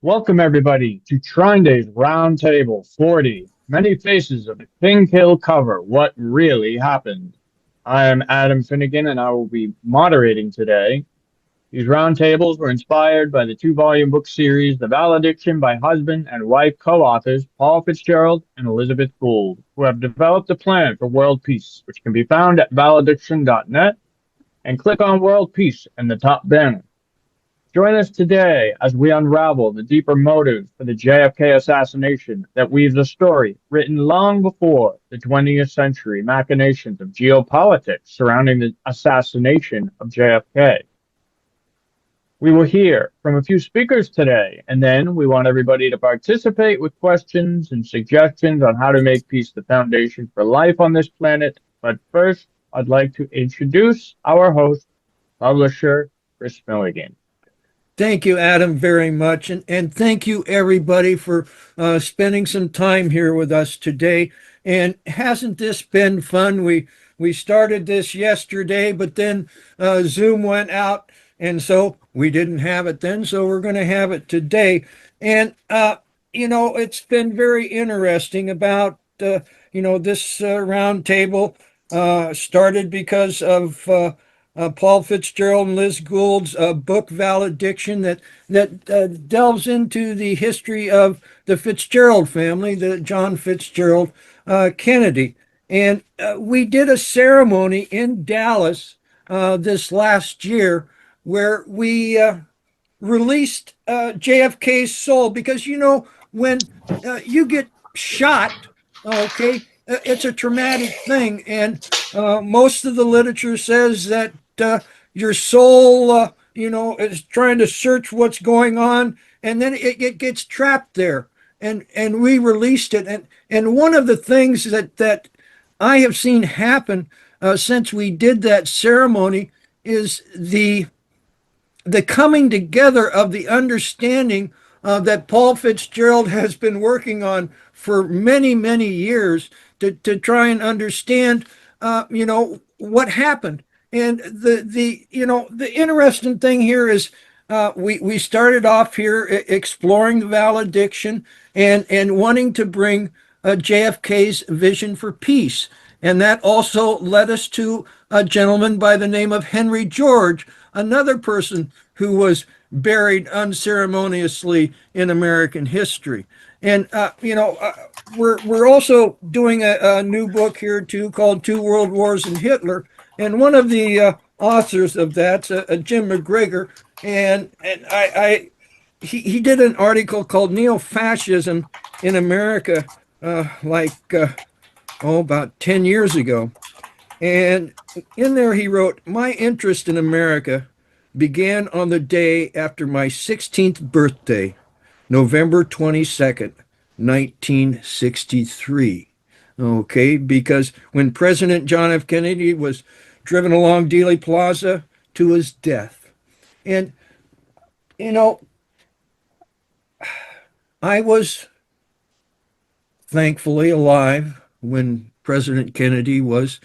Welcome, everybody, to TrineDay's Roundtable 40. Many faces of the King Kill cover. What really happened? I am Adam Finnegan, and I will be moderating today. These roundtables were inspired by the two-volume book series, The Valediction by husband and wife co-authors Paul Fitzgerald and Elizabeth Gould, who have developed a plan for world peace, which can be found at valediction.net, and click on World Peace in the top banner. Join us today as we unravel the deeper motives for the JFK assassination that weaves a story written long before the 20th century machinations of geopolitics surrounding the assassination of JFK. We will hear from a few speakers today, and then we want everybody to participate with questions and suggestions on how to make peace the foundation for life on this planet. But first, I'd like to introduce our host, publisher Chris Milligan. Thank you, Adam, very much. And thank you, everybody, for spending some time here with us today. And hasn't this been fun? We started this yesterday, but then Zoom went out, and so we didn't have it then, so we're going to have it today. And, it's been very interesting about, this round table started because of Paul Fitzgerald and Liz Gould's book Valediction that delves into the history of the Fitzgerald family, the John Fitzgerald Kennedy. And we did a ceremony in Dallas this last year where we released JFK's soul because, when you get shot, okay, it's a traumatic thing. And most of the literature says that your soul, is trying to search what's going on, and then it gets trapped there. And we released it. And one of the things that I have seen happen since we did that ceremony is the coming together of the understanding that Paul Fitzgerald has been working on for many, many years to try and understand, what happened. And the interesting thing here is we started off here exploring the valediction and wanting to bring JFK's vision for peace. And that also led us to a gentleman by the name of Henry George, another person who was buried unceremoniously in American history. And we're also doing a new book here too called Two World Wars and Hitler. And one of the authors of that's Jim McGregor, and he did an article called Neo-Fascism in America, about 10 years ago. And in there he wrote, "My interest in America began on the day after my 16th birthday, November 22nd, 1963. Okay, because when President John F. Kennedy was driven along Dealey Plaza to his death. And, I was thankfully alive when President Kennedy was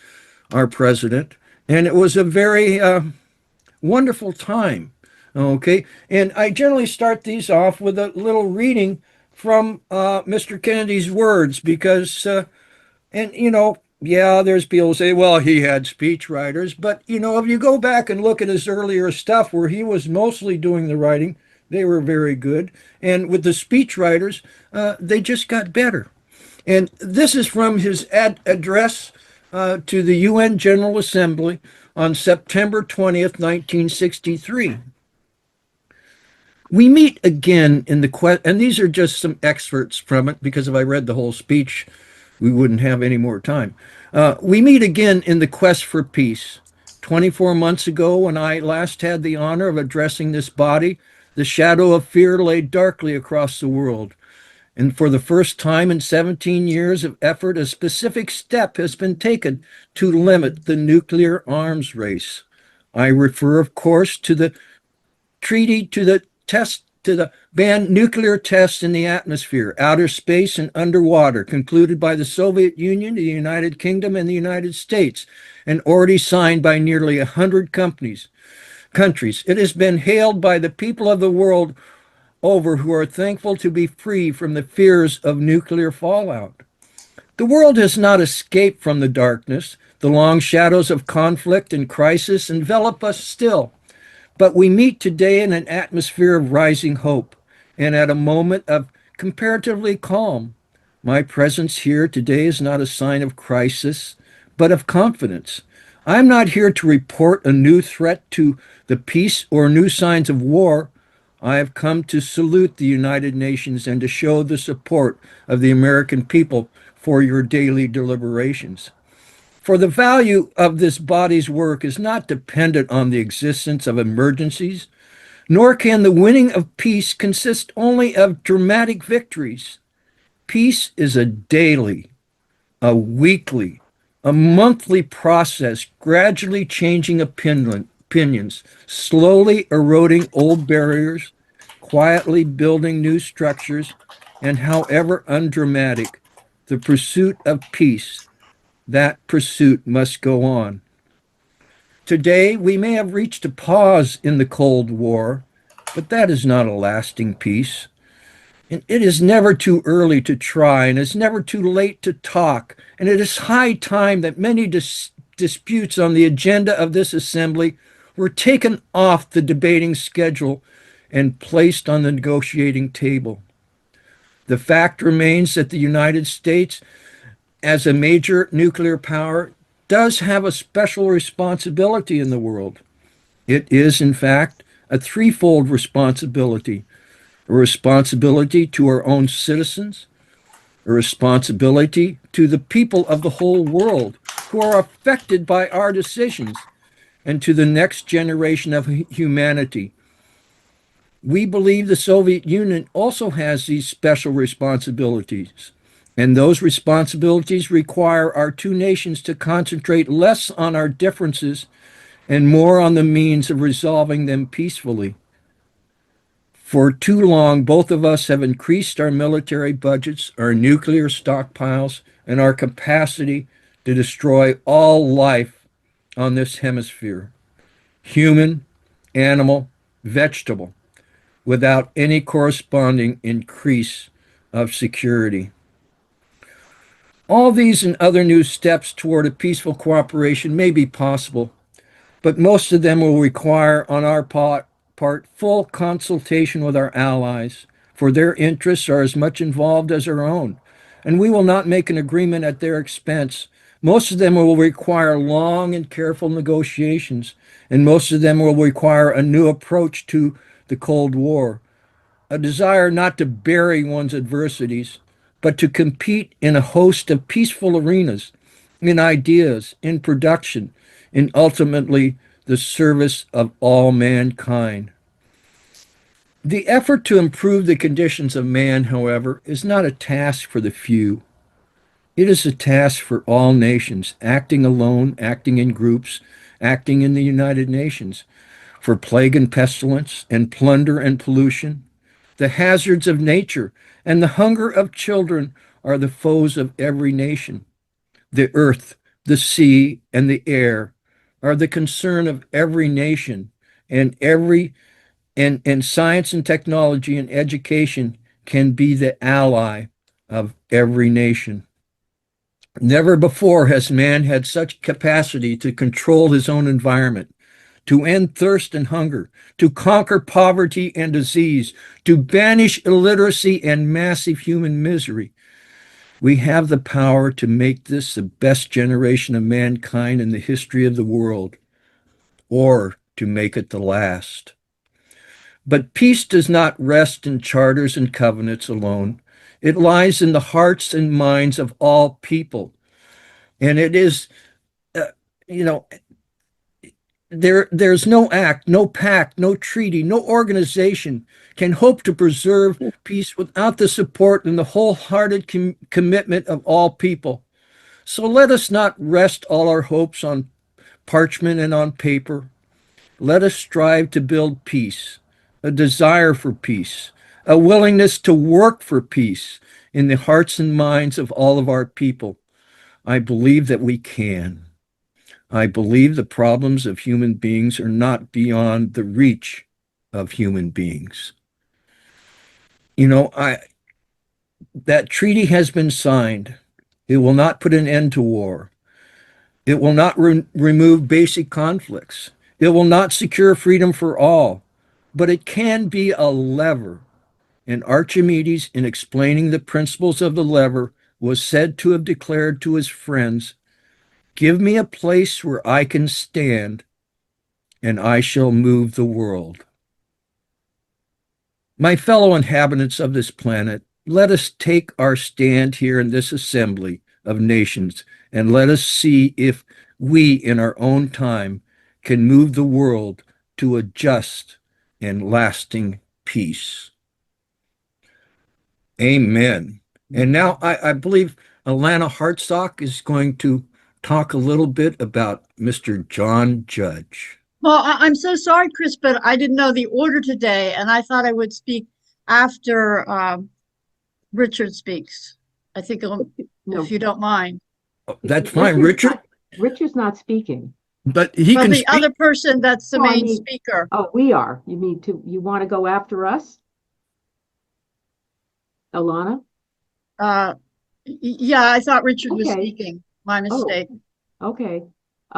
our president. And it was a very wonderful time. Okay. And I generally start these off with a little reading from Mr. Kennedy's words because, yeah, there's people who say, well, he had speech writers. But, if you go back and look at his earlier stuff where he was mostly doing the writing, they were very good. And with the speech writers, they just got better. And this is from his address to the UN General Assembly on September 20th, 1963. We meet again in the and these are just some excerpts from it because if I read the whole speech, we wouldn't have any more time. We meet again in the quest for peace. 24 months ago, when I last had the honor of addressing this body, the shadow of fear lay darkly across the world. And for the first time in 17 years of effort, a specific step has been taken to limit the nuclear arms race. I refer, of course, to the treaty, to the ban nuclear tests in the atmosphere, outer space, and underwater, concluded by the Soviet Union, the United Kingdom, and the United States, and already signed by nearly 100 countries. It has been hailed by the people of the world over who are thankful to be free from the fears of nuclear fallout. The world has not escaped from the darkness. The long shadows of conflict and crisis envelop us still. But we meet today in an atmosphere of rising hope and at a moment of comparatively calm. My presence here today is not a sign of crisis, but of confidence. I'm not here to report a new threat to the peace or new signs of war. I have come to salute the United Nations and to show the support of the American people for your daily deliberations. For the value of this body's work is not dependent on the existence of emergencies, nor can the winning of peace consist only of dramatic victories. Peace is a daily, a weekly, a monthly process, gradually changing opinions, slowly eroding old barriers, quietly building new structures, and however undramatic, the pursuit of peace, that pursuit must go on. Today, we may have reached a pause in the Cold War, but that is not a lasting peace. And it is never too early to try, and it's never too late to talk. And it is high time that many disputes on the agenda of this assembly were taken off the debating schedule and placed on the negotiating table. The fact remains that the United States, as a major nuclear power, does have a special responsibility in the world. It is, in fact, a threefold responsibility: a responsibility to our own citizens, a responsibility to the people of the whole world who are affected by our decisions, and to the next generation of humanity. We believe the Soviet Union also has these special responsibilities, and those responsibilities require our two nations to concentrate less on our differences and more on the means of resolving them peacefully. For too long, both of us have increased our military budgets, our nuclear stockpiles, and our capacity to destroy all life on this hemisphere, human, animal, vegetable, without any corresponding increase of security. All these and other new steps toward a peaceful cooperation may be possible, but most of them will require, on our part, full consultation with our allies, for their interests are as much involved as our own, and we will not make an agreement at their expense. Most of them will require long and careful negotiations, and most of them will require a new approach to the Cold War, a desire not to bury one's adversities, but to compete in a host of peaceful arenas, in ideas, in production, in ultimately the service of all mankind. The effort to improve the conditions of man, however, is not a task for the few. It is a task for all nations, acting alone, acting in groups, acting in the United Nations. For plague and pestilence, and plunder and pollution, the hazards of nature, and the hunger of children are the foes of every nation. The earth, the sea, and the air are the concern of every nation, and science and technology and education can be the ally of every nation. Never before has man had such capacity to control his own environment, to end thirst and hunger, to conquer poverty and disease, to banish illiteracy and massive human misery. We have the power to make this the best generation of mankind in the history of the world, or to make it the last. But peace does not rest in charters and covenants alone. It lies in the hearts and minds of all people. And it is, uh, you know, there's no act, no pact, no treaty, no organization can hope to preserve peace without the support and the wholehearted commitment of all people. So let us not rest all our hopes on parchment and on paper. Let us strive to build peace, a desire for peace, a willingness to work for peace in the hearts and minds of all of our people. I believe that we can. I believe the problems of human beings are not beyond the reach of human beings. that treaty has been signed. It will not put an end to war. It will not remove basic conflicts. It will not secure freedom for all, but it can be a lever. And Archimedes, in explaining the principles of the lever, was said to have declared to his friends, "Give me a place where I can stand, and I shall move the world." My fellow inhabitants of this planet, let us take our stand here in this assembly of nations, and let us see if we, in our own time, can move the world to a just and lasting peace. Amen. And now I believe Alana Hartsock is going to talk a little bit about Mr. John Judge. Well, I'm so sorry, Chris, but I didn't know the order today, and I thought I would speak after Richard speaks. I think, No, if you don't mind. That's fine, Richard. Richard's not speaking. But he Well, can the speak. other person that's the Oh, I main mean- speaker. Oh, we are. You want to go after us? Alana? Yeah, I thought Richard was Okay. speaking. My mistake. Okay.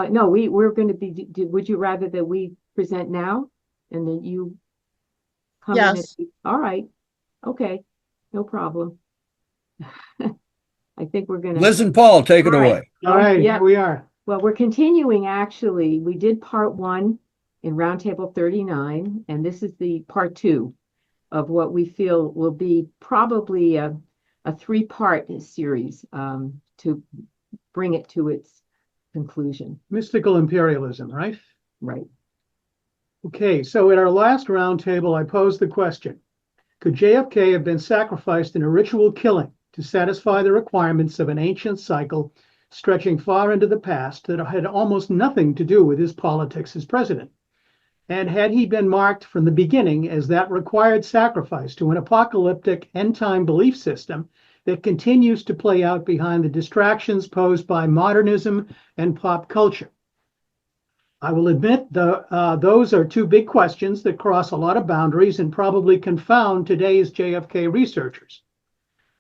No, we're going to be, would you rather that we present now and then you come in? Yes. All right. Okay. No problem. I think we're going to. Liz and Paul, take it All right. away. All right, Yeah. here we are. Well, we're continuing actually. We did part 1 in Roundtable 39, and this is the part 2 of what we feel will be probably a 3-part series to bring it to its conclusion. Mystical imperialism, right? Right. Okay, so at our last roundtable, I posed the question, could JFK have been sacrificed in a ritual killing to satisfy the requirements of an ancient cycle stretching far into the past that had almost nothing to do with his politics as president? And had he been marked from the beginning as that required sacrifice to an apocalyptic end-time belief system that continues to play out behind the distractions posed by modernism and pop culture? I will admit those are 2 big questions that cross a lot of boundaries and probably confound today's JFK researchers.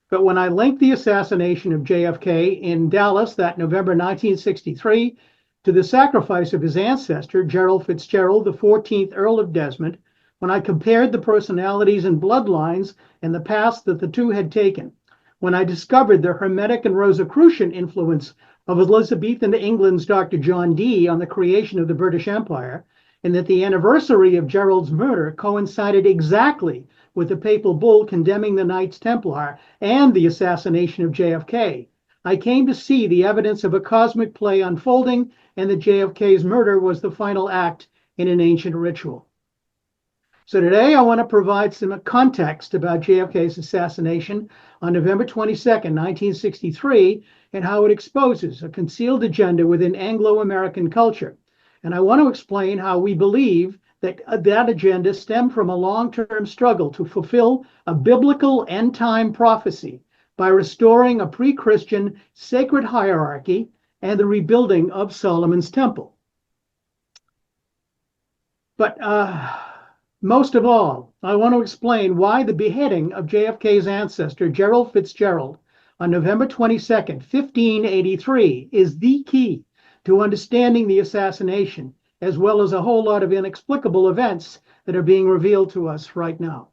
But when I linked the assassination of JFK in Dallas that November 1963 to the sacrifice of his ancestor, Gerald Fitzgerald, the 14th Earl of Desmond, when I compared the personalities and bloodlines and the paths that the 2 had taken, when I discovered the Hermetic and Rosicrucian influence of Elizabethan England's Dr. John Dee on the creation of the British Empire, and that the anniversary of Gerald's murder coincided exactly with the papal bull condemning the Knights Templar and the assassination of JFK, I came to see the evidence of a cosmic play unfolding, and that JFK's murder was the final act in an ancient ritual. So today I want to provide some context about JFK's assassination on November 22nd, 1963, and how it exposes a concealed agenda within Anglo-American culture. And I want to explain how we believe that that agenda stemmed from a long-term struggle to fulfill a biblical end-time prophecy by restoring a pre-Christian sacred hierarchy and the rebuilding of Solomon's temple. But most of all, I want to explain why the beheading of JFK's ancestor, Gerald Fitzgerald, on November 22nd, 1583, is the key to understanding the assassination, as well as a whole lot of inexplicable events that are being revealed to us right now.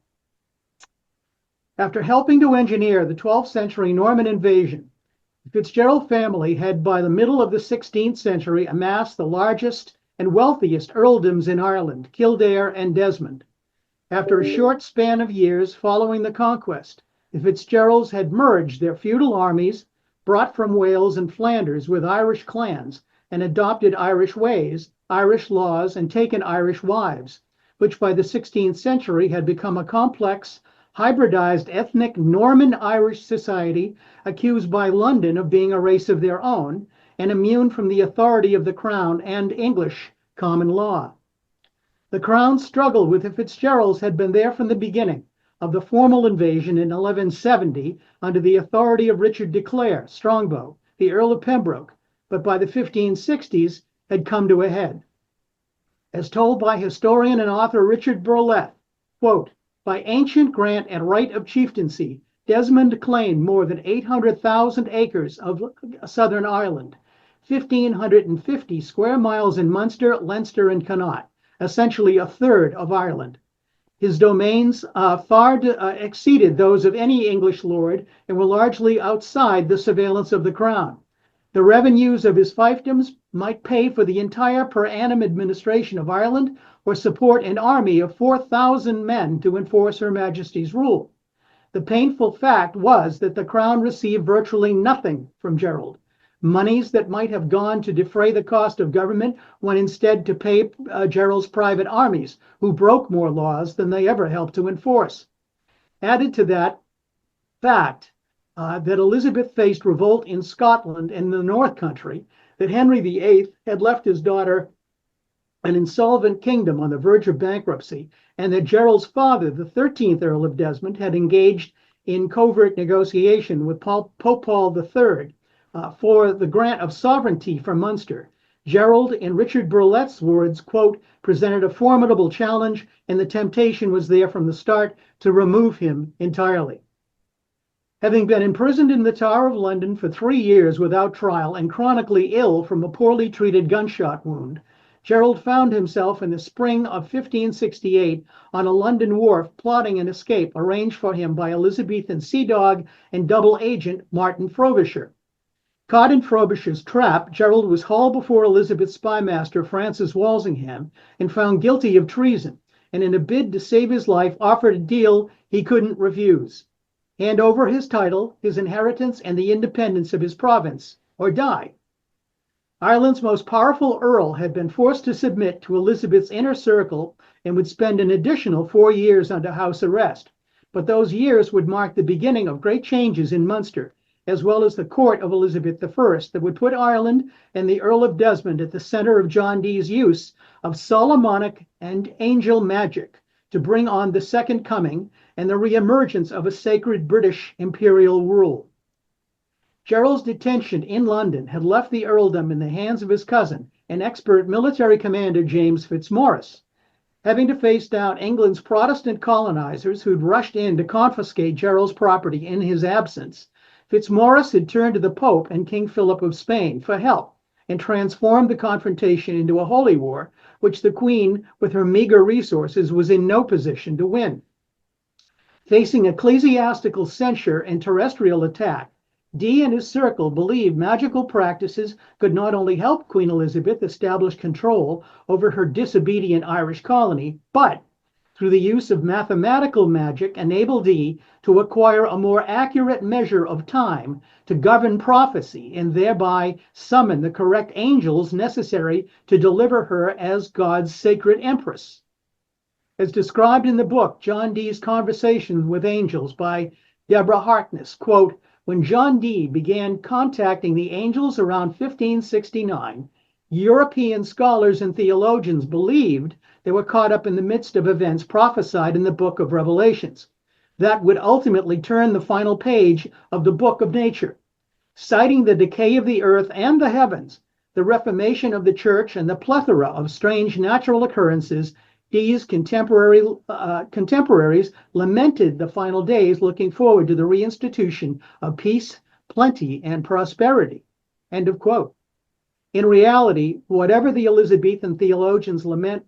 After helping to engineer the 12th century Norman invasion, the Fitzgerald family had, by the middle of the 16th century, amassed the largest and wealthiest earldoms in Ireland, Kildare and Desmond. After a short span of years following the conquest, the Fitzgeralds had merged their feudal armies, brought from Wales and Flanders with Irish clans, and adopted Irish ways, Irish laws, and taken Irish wives, which by the 16th century had become a complex, hybridized ethnic Norman Irish society accused by London of being a race of their own and immune from the authority of the Crown and English common law. The Crown's struggle with the Fitzgeralds had been there from the beginning of the formal invasion in 1170 under the authority of Richard de Clare, Strongbow, the Earl of Pembroke, but by the 1560s had come to a head. As told by historian and author Richard Burleth, quote, By ancient grant and right of chieftaincy, Desmond claimed more than 800,000 acres of southern Ireland, 1,550 square miles in Munster, Leinster, and Connaught, essentially a third of Ireland. His domains far exceeded those of any English lord and were largely outside the surveillance of the crown. The revenues of his fiefdoms might pay for the entire per annum administration of Ireland or support an army of 4,000 men to enforce Her Majesty's rule. The painful fact was that the crown received virtually nothing from Gerald. Monies that might have gone to defray the cost of government went instead to pay Gerald's private armies, who broke more laws than they ever helped to enforce. Added to that fact that Elizabeth faced revolt in Scotland and the North Country, that Henry VIII had left his daughter an insolvent kingdom on the verge of bankruptcy, and that Gerald's father, the 13th Earl of Desmond, had engaged in covert negotiation with Pope Paul III for the grant of sovereignty for Munster. Gerald, in Richard Burlett's words, quote, presented a formidable challenge, and the temptation was there from the start to remove him entirely. Having been imprisoned in the Tower of London for 3 years without trial and chronically ill from a poorly treated gunshot wound, Gerald found himself in the spring of 1568 on a London wharf plotting an escape arranged for him by Elizabethan sea dog and double agent Martin Frobisher. Caught in Frobisher's trap, Gerald was hauled before Elizabeth's spymaster Francis Walsingham and found guilty of treason, and in a bid to save his life offered a deal he couldn't refuse. Hand over his title, his inheritance, and the independence of his province, or die. Ireland's most powerful earl had been forced to submit to Elizabeth's inner circle and would spend an additional 4 years under house arrest. But those years would mark the beginning of great changes in Munster, as well as the court of Elizabeth I, that would put Ireland and the Earl of Desmond at the center of John Dee's use of Solomonic and angel magic to bring on the Second Coming and the reemergence of a sacred British imperial rule. Gerald's detention in London had left the earldom in the hands of his cousin, an expert military commander, James Fitzmaurice. Having to face down England's Protestant colonizers who'd rushed in to confiscate Gerald's property in his absence, Fitzmaurice had turned to the Pope and King Philip of Spain for help and transformed the confrontation into a holy war, which the Queen, with her meager resources, was in no position to win. Facing ecclesiastical censure and terrestrial attack, Dee and his circle believed magical practices could not only help Queen Elizabeth establish control over her disobedient Irish colony, but through the use of mathematical magic, enable Dee to acquire a more accurate measure of time to govern prophecy and thereby summon the correct angels necessary to deliver her as God's sacred empress. As described in the book, John Dee's Conversations with Angels by Deborah Harkness, quote, when John Dee began contacting the angels around 1569, European scholars and theologians believed they were caught up in the midst of events prophesied in the book of Revelations that would ultimately turn the final page of the book of nature. Citing the decay of the earth and the heavens, the reformation of the church, and the plethora of strange natural occurrences, Dee's contemporaries lamented the final days, looking forward to the reinstitution of peace, plenty, and prosperity. End of quote. In reality, whatever the Elizabethan theologians lament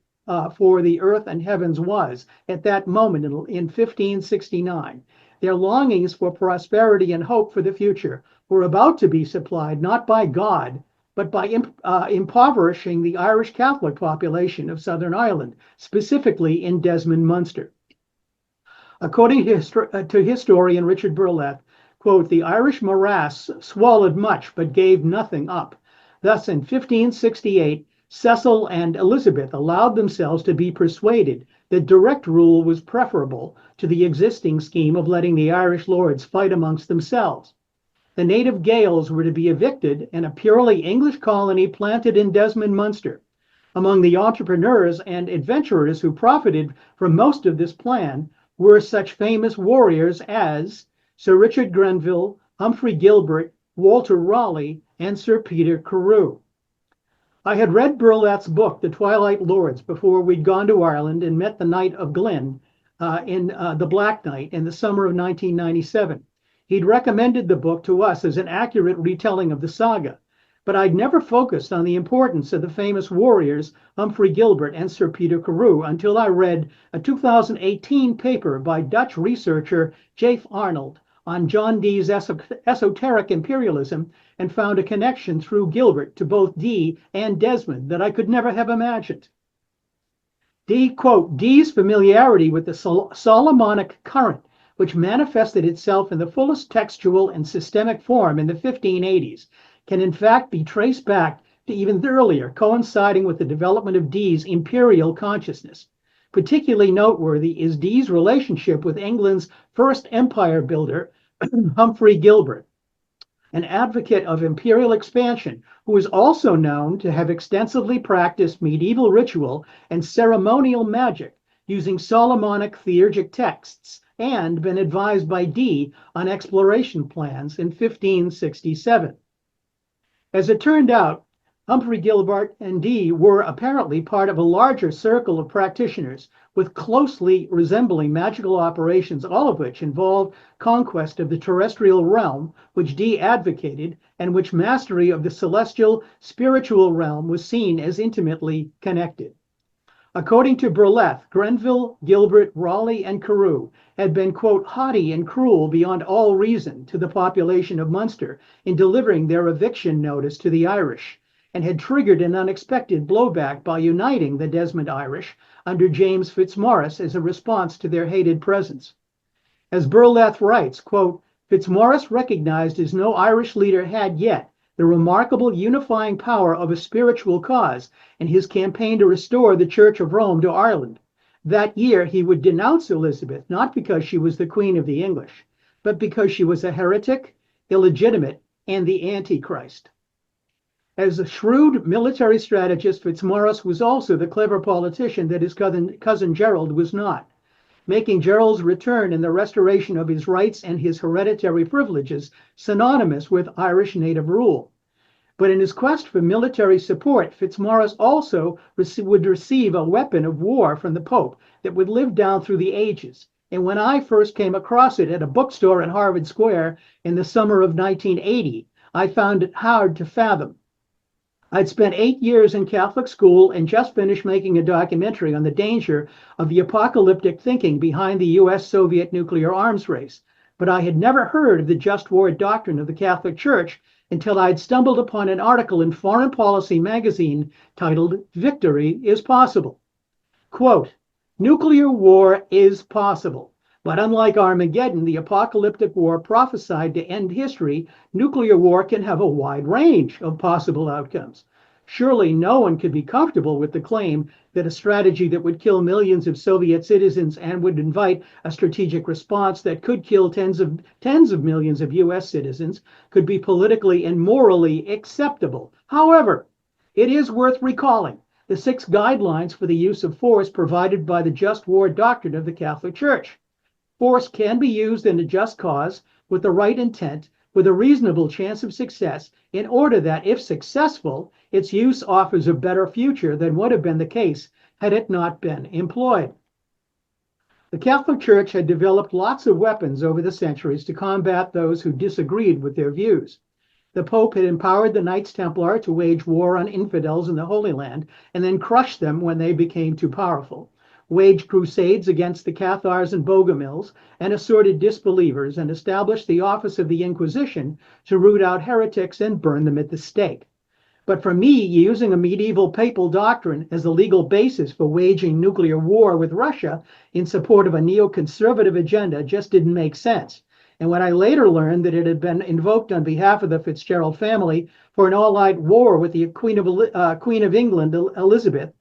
for the earth and heavens was, at that moment in 1569, their longings for prosperity and hope for the future were about to be supplied not by God, but by impoverishing the Irish Catholic population of Southern Ireland, specifically in Desmond, Munster. According to historian Richard Burlett, quote, the Irish morass swallowed much but gave nothing up. Thus, in 1568, Cecil and Elizabeth allowed themselves to be persuaded that direct rule was preferable to the existing scheme of letting the Irish lords fight amongst themselves. The native Gaels were to be evicted and a purely English colony planted in Desmond, Munster. Among the entrepreneurs and adventurers who profited from most of this plan were such famous warriors as Sir Richard Grenville, Humphrey Gilbert, Walter Raleigh, and Sir Peter Carew. I had read Burlett's book, The Twilight Lords, before we'd gone to Ireland and met the Knight of Glyn, in The Black Knight in the summer of 1997. He'd recommended the book to us as an accurate retelling of the saga, but I'd never focused on the importance of the famous warriors Humphrey Gilbert and Sir Peter Carew until I read a 2018 paper by Dutch researcher Jafe Arnold on John Dee's esoteric imperialism and found a connection through Gilbert to both Dee and Desmond that I could never have imagined. Dee, quote, Dee's familiarity with the Solomonic current, which manifested itself in the fullest textual and systemic form in the 1580s, can in fact be traced back to even earlier, coinciding with the development of Dee's imperial consciousness. Particularly noteworthy is Dee's relationship with England's first empire builder, Humphrey Gilbert, an advocate of imperial expansion, who is also known to have extensively practiced medieval ritual and ceremonial magic using Solomonic theurgic texts and been advised by Dee on exploration plans in 1567. As it turned out, Humphrey Gilbert and Dee were apparently part of a larger circle of practitioners with closely resembling magical operations, all of which involved conquest of the terrestrial realm, which Dee advocated, and which mastery of the celestial spiritual realm was seen as intimately connected. According to Burleth, Grenville, Gilbert, Raleigh, and Carew had been, quote, haughty and cruel beyond all reason to the population of Munster in delivering their eviction notice to the Irish, and had triggered an unexpected blowback by uniting the Desmond Irish under James Fitzmaurice as a response to their hated presence. As Burleth writes, quote, Fitzmaurice recognized as no Irish leader had yet the remarkable unifying power of a spiritual cause in his campaign to restore the Church of Rome to Ireland. That year, he would denounce Elizabeth, not because she was the Queen of the English, but because she was a heretic, illegitimate, and the Antichrist. As a shrewd military strategist, Fitzmaurice was also the clever politician that his cousin Gerald was not, making Gerald's return and the restoration of his rights and his hereditary privileges synonymous with Irish native rule. But in his quest for military support, Fitzmaurice also would receive a weapon of war from the Pope that would live down through the ages. And when I first came across it at a bookstore in Harvard Square in the summer of 1980, I found it hard to fathom. I'd spent 8 years in Catholic school and just finished making a documentary on the danger of the apocalyptic thinking behind the US-Soviet nuclear arms race, but I had never heard of the just war doctrine of the Catholic Church until I'd stumbled upon an article in Foreign Policy magazine titled Victory is Possible. Quote, nuclear war is possible, but unlike Armageddon, the apocalyptic war prophesied to end history, nuclear war can have a wide range of possible outcomes. Surely no one could be comfortable with the claim that a strategy that would kill millions of Soviet citizens and would invite a strategic response that could kill tens of millions of US citizens could be politically and morally acceptable. However, it is worth recalling the 6 guidelines for the use of force provided by the just war doctrine of the Catholic Church. Force can be used in a just cause with the right intent, with a reasonable chance of success, in order that, if successful, its use offers a better future than would have been the case had it not been employed. The Catholic Church had developed lots of weapons over the centuries to combat those who disagreed with their views. The Pope had empowered the Knights Templar to wage war on infidels in the Holy Land and then crush them when they became too powerful, waged crusades against the Cathars and Bogomils and assorted disbelievers, and established the office of the Inquisition to root out heretics and burn them at the stake. But for me, using a medieval papal doctrine as the legal basis for waging nuclear war with Russia in support of a neoconservative agenda just didn't make sense. And when I later learned that it had been invoked on behalf of the Fitzgerald family for an all-out war with the Queen of England, Elizabeth,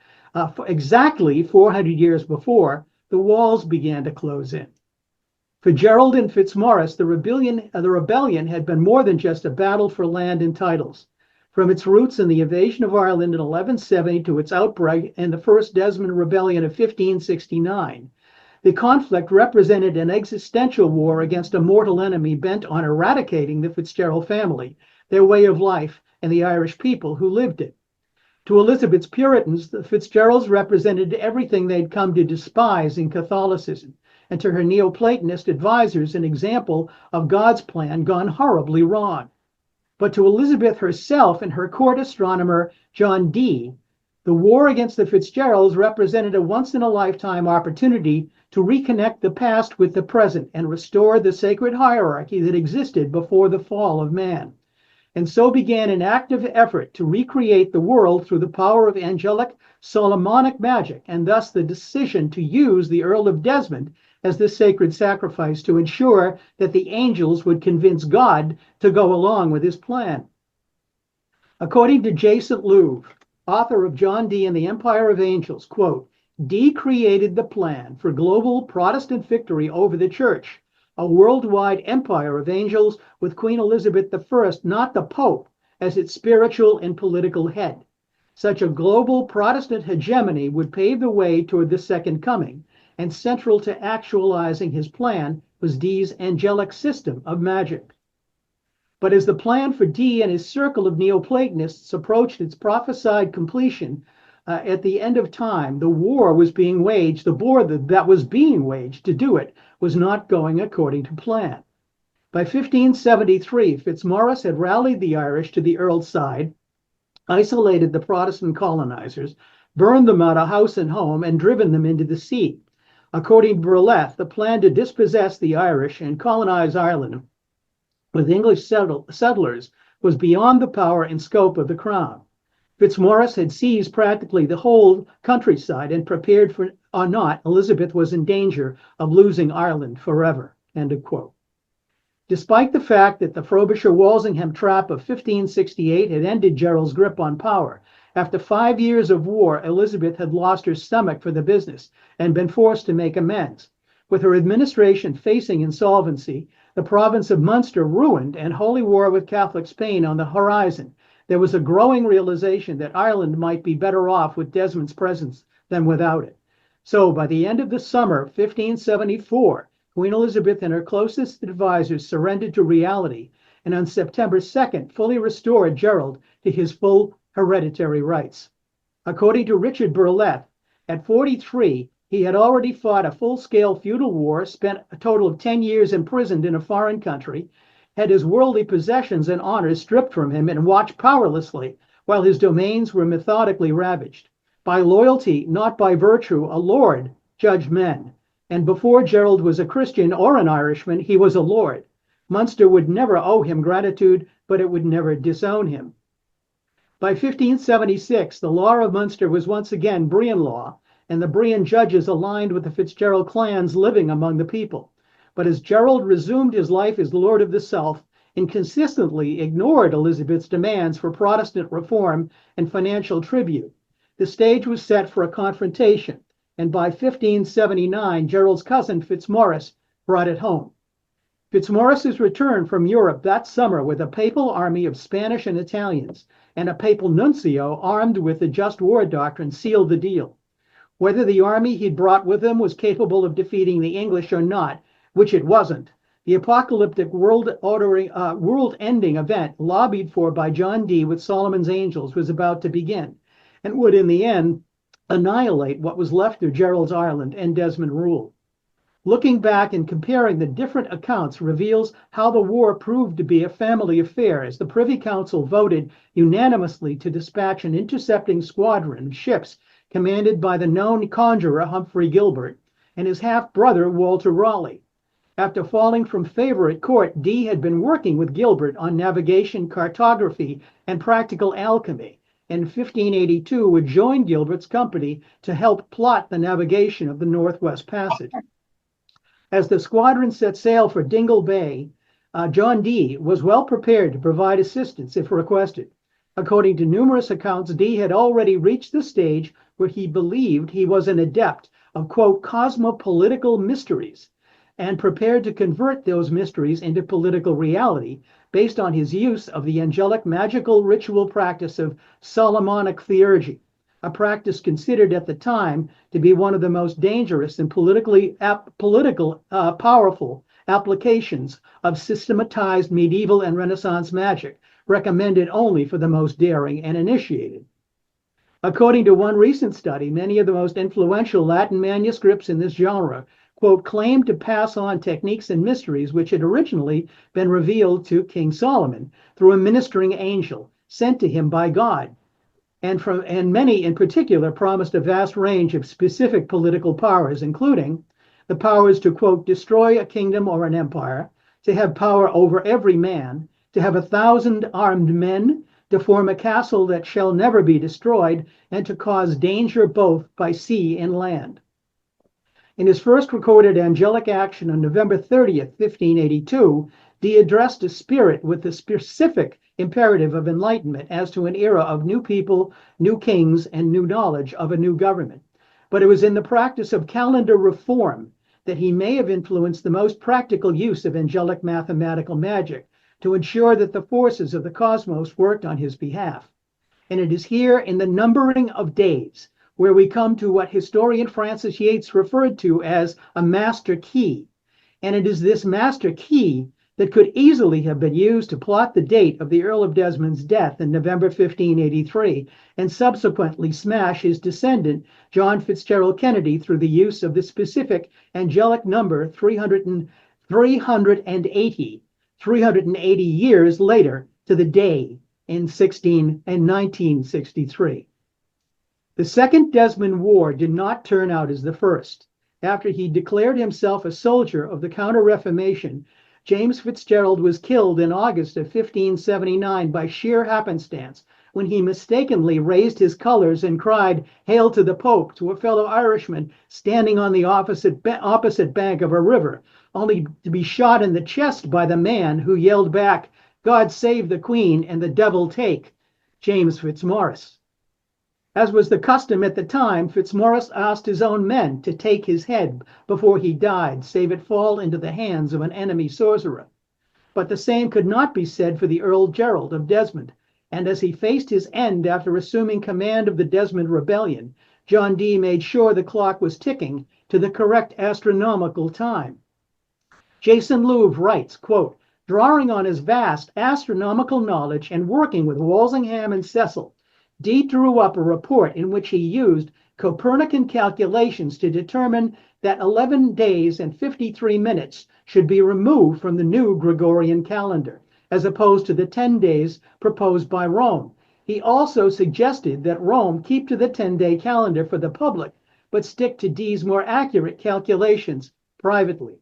exactly 400 years before, the walls began to close in. For Gerald and Fitzmaurice, the rebellion had been more than just a battle for land and titles. From its roots in the invasion of Ireland in 1170 to its outbreak in the First Desmond Rebellion of 1569, the conflict represented an existential war against a mortal enemy bent on eradicating the Fitzgerald family, their way of life, and the Irish people who lived it. To Elizabeth's Puritans, the Fitzgeralds represented everything they'd come to despise in Catholicism: and to her Neoplatonist advisors an example of God's plan gone horribly wrong. But to Elizabeth herself and her court astronomer, John Dee, the war against the Fitzgeralds represented a once-in-a-lifetime opportunity to reconnect the past with the present and restore the sacred hierarchy that existed before the fall of man. And so began an active effort to recreate the world through the power of angelic Solomonic magic, and thus the decision to use the Earl of Desmond as the sacred sacrifice to ensure that the angels would convince God to go along with his plan. According to Jason Louvre, author of John Dee and the Empire of Angels, quote, Dee created the plan for global Protestant victory over the church, a worldwide empire of angels with Queen Elizabeth I, not the Pope, as its spiritual and political head. Such a global Protestant hegemony would pave the way toward the second coming, and central to actualizing his plan was Dee's angelic system of magic. But as the plan for Dee and his circle of Neoplatonists approached its prophesied completion at the end of time, the war was being waged. The war that was being waged to do it was not going according to plan. By 1573, Fitzmaurice had rallied the Irish to the Earl's side, isolated the Protestant colonizers, burned them out of house and home, and driven them into the sea. According to Burleth, the plan to dispossess the Irish and colonize Ireland with English settlers was beyond the power and scope of the crown. Fitzmaurice had seized practically the whole countryside and prepared for or not, Elizabeth was in danger of losing Ireland forever. End of quote. Despite the fact that the Frobisher-Walsingham trap of 1568 had ended Gerald's grip on power, after 5 years of war, Elizabeth had lost her stomach for the business and been forced to make amends. With her administration facing insolvency, the province of Munster ruined, and holy war with Catholic Spain on the horizon, there was a growing realization that Ireland might be better off with Desmond's presence than without it. So by the end of the summer 1574, Queen Elizabeth and her closest advisors surrendered to reality, and on September 2nd, fully restored Gerald to his full hereditary rights. According to Richard Burleth, at 43, he had already fought a full-scale feudal war, spent a total of 10 years imprisoned in a foreign country, had his worldly possessions and honors stripped from him, and watched powerlessly while his domains were methodically ravaged. By loyalty, not by virtue, a lord judged men. And before Gerald was a Christian or an Irishman, he was a lord. Munster would never owe him gratitude, but it would never disown him. By 1576, the law of Munster was once again Brian law, and the Brian judges aligned with the Fitzgerald clans living among the people. But as Gerald resumed his life as Lord of the South and consistently ignored Elizabeth's demands for Protestant reform and financial tribute, the stage was set for a confrontation, and by 1579, Gerald's cousin Fitzmaurice brought it home. Fitzmaurice's return from Europe that summer with a papal army of Spanish and Italians and a papal nuncio armed with the just war doctrine sealed the deal. Whether the army he'd brought with him was capable of defeating the English or not, which it wasn't, the apocalyptic world-ending event lobbied for by John Dee with Solomon's Angels was about to begin, and would in the end annihilate what was left of Gerald's Ireland and Desmond rule. Looking back and comparing the different accounts reveals how the war proved to be a family affair, as the Privy Council voted unanimously to dispatch an intercepting squadron of ships commanded by the known conjurer Humphrey Gilbert and his half-brother Walter Raleigh. After falling from favor at court, Dee had been working with Gilbert on navigation, cartography, and practical alchemy. In 1582, would join Gilbert's company to help plot the navigation of the Northwest Passage. As the squadron set sail for Dingle Bay, John Dee was well prepared to provide assistance if requested. According to numerous accounts, Dee had already reached the stage where he believed he was an adept of, quote, cosmopolitical mysteries, and prepared to convert those mysteries into political reality based on his use of the angelic magical ritual practice of Solomonic theurgic, a practice considered at the time to be one of the most dangerous and powerful applications of systematized medieval and Renaissance magic, recommended only for the most daring and initiated. According to one recent study, many of the most influential Latin manuscripts in this genre quote, claimed to pass on techniques and mysteries which had originally been revealed to King Solomon through a ministering angel sent to him by God. And many in particular promised a vast range of specific political powers, including the powers to, quote, destroy a kingdom or an empire, to have power over every man, to have 1,000 armed men, to form a castle that shall never be destroyed, and to cause danger both by sea and land. In his first recorded angelic action on November 30th, 1582, Dee addressed a spirit with the specific imperative of enlightenment as to an era of new people, new kings, and new knowledge of a new government. But it was in the practice of calendar reform that he may have influenced the most practical use of angelic mathematical magic to ensure that the forces of the cosmos worked on his behalf. And it is here in the numbering of days where we come to what historian Francis Yates referred to as a master key. And it is this master key that could easily have been used to plot the date of the Earl of Desmond's death in November 1583 and subsequently smash his descendant, John Fitzgerald Kennedy, through the use of the specific angelic number 380 years later to the day in 1963. The Second Desmond War did not turn out as the first. After he declared himself a soldier of the Counter-Reformation, James Fitzgerald was killed in August of 1579 by sheer happenstance when he mistakenly raised his colors and cried, "Hail to the Pope," to a fellow Irishman standing on the opposite bank of a river, only to be shot in the chest by the man who yelled back, "God save the Queen and the devil take James Fitzmaurice." As was the custom at the time, Fitzmaurice asked his own men to take his head before he died, save it fall into the hands of an enemy sorcerer. But the same could not be said for the Earl Gerald of Desmond, and as he faced his end after assuming command of the Desmond Rebellion, John Dee made sure the clock was ticking to the correct astronomical time. Jason Louvre writes, quote, drawing on his vast astronomical knowledge and working with Walsingham and Cecil, Dee drew up a report in which he used Copernican calculations to determine that 11 days and 53 minutes should be removed from the new Gregorian calendar, as opposed to the 10 days proposed by Rome. He also suggested that Rome keep to the 10-day calendar for the public, but stick to Dee's more accurate calculations privately.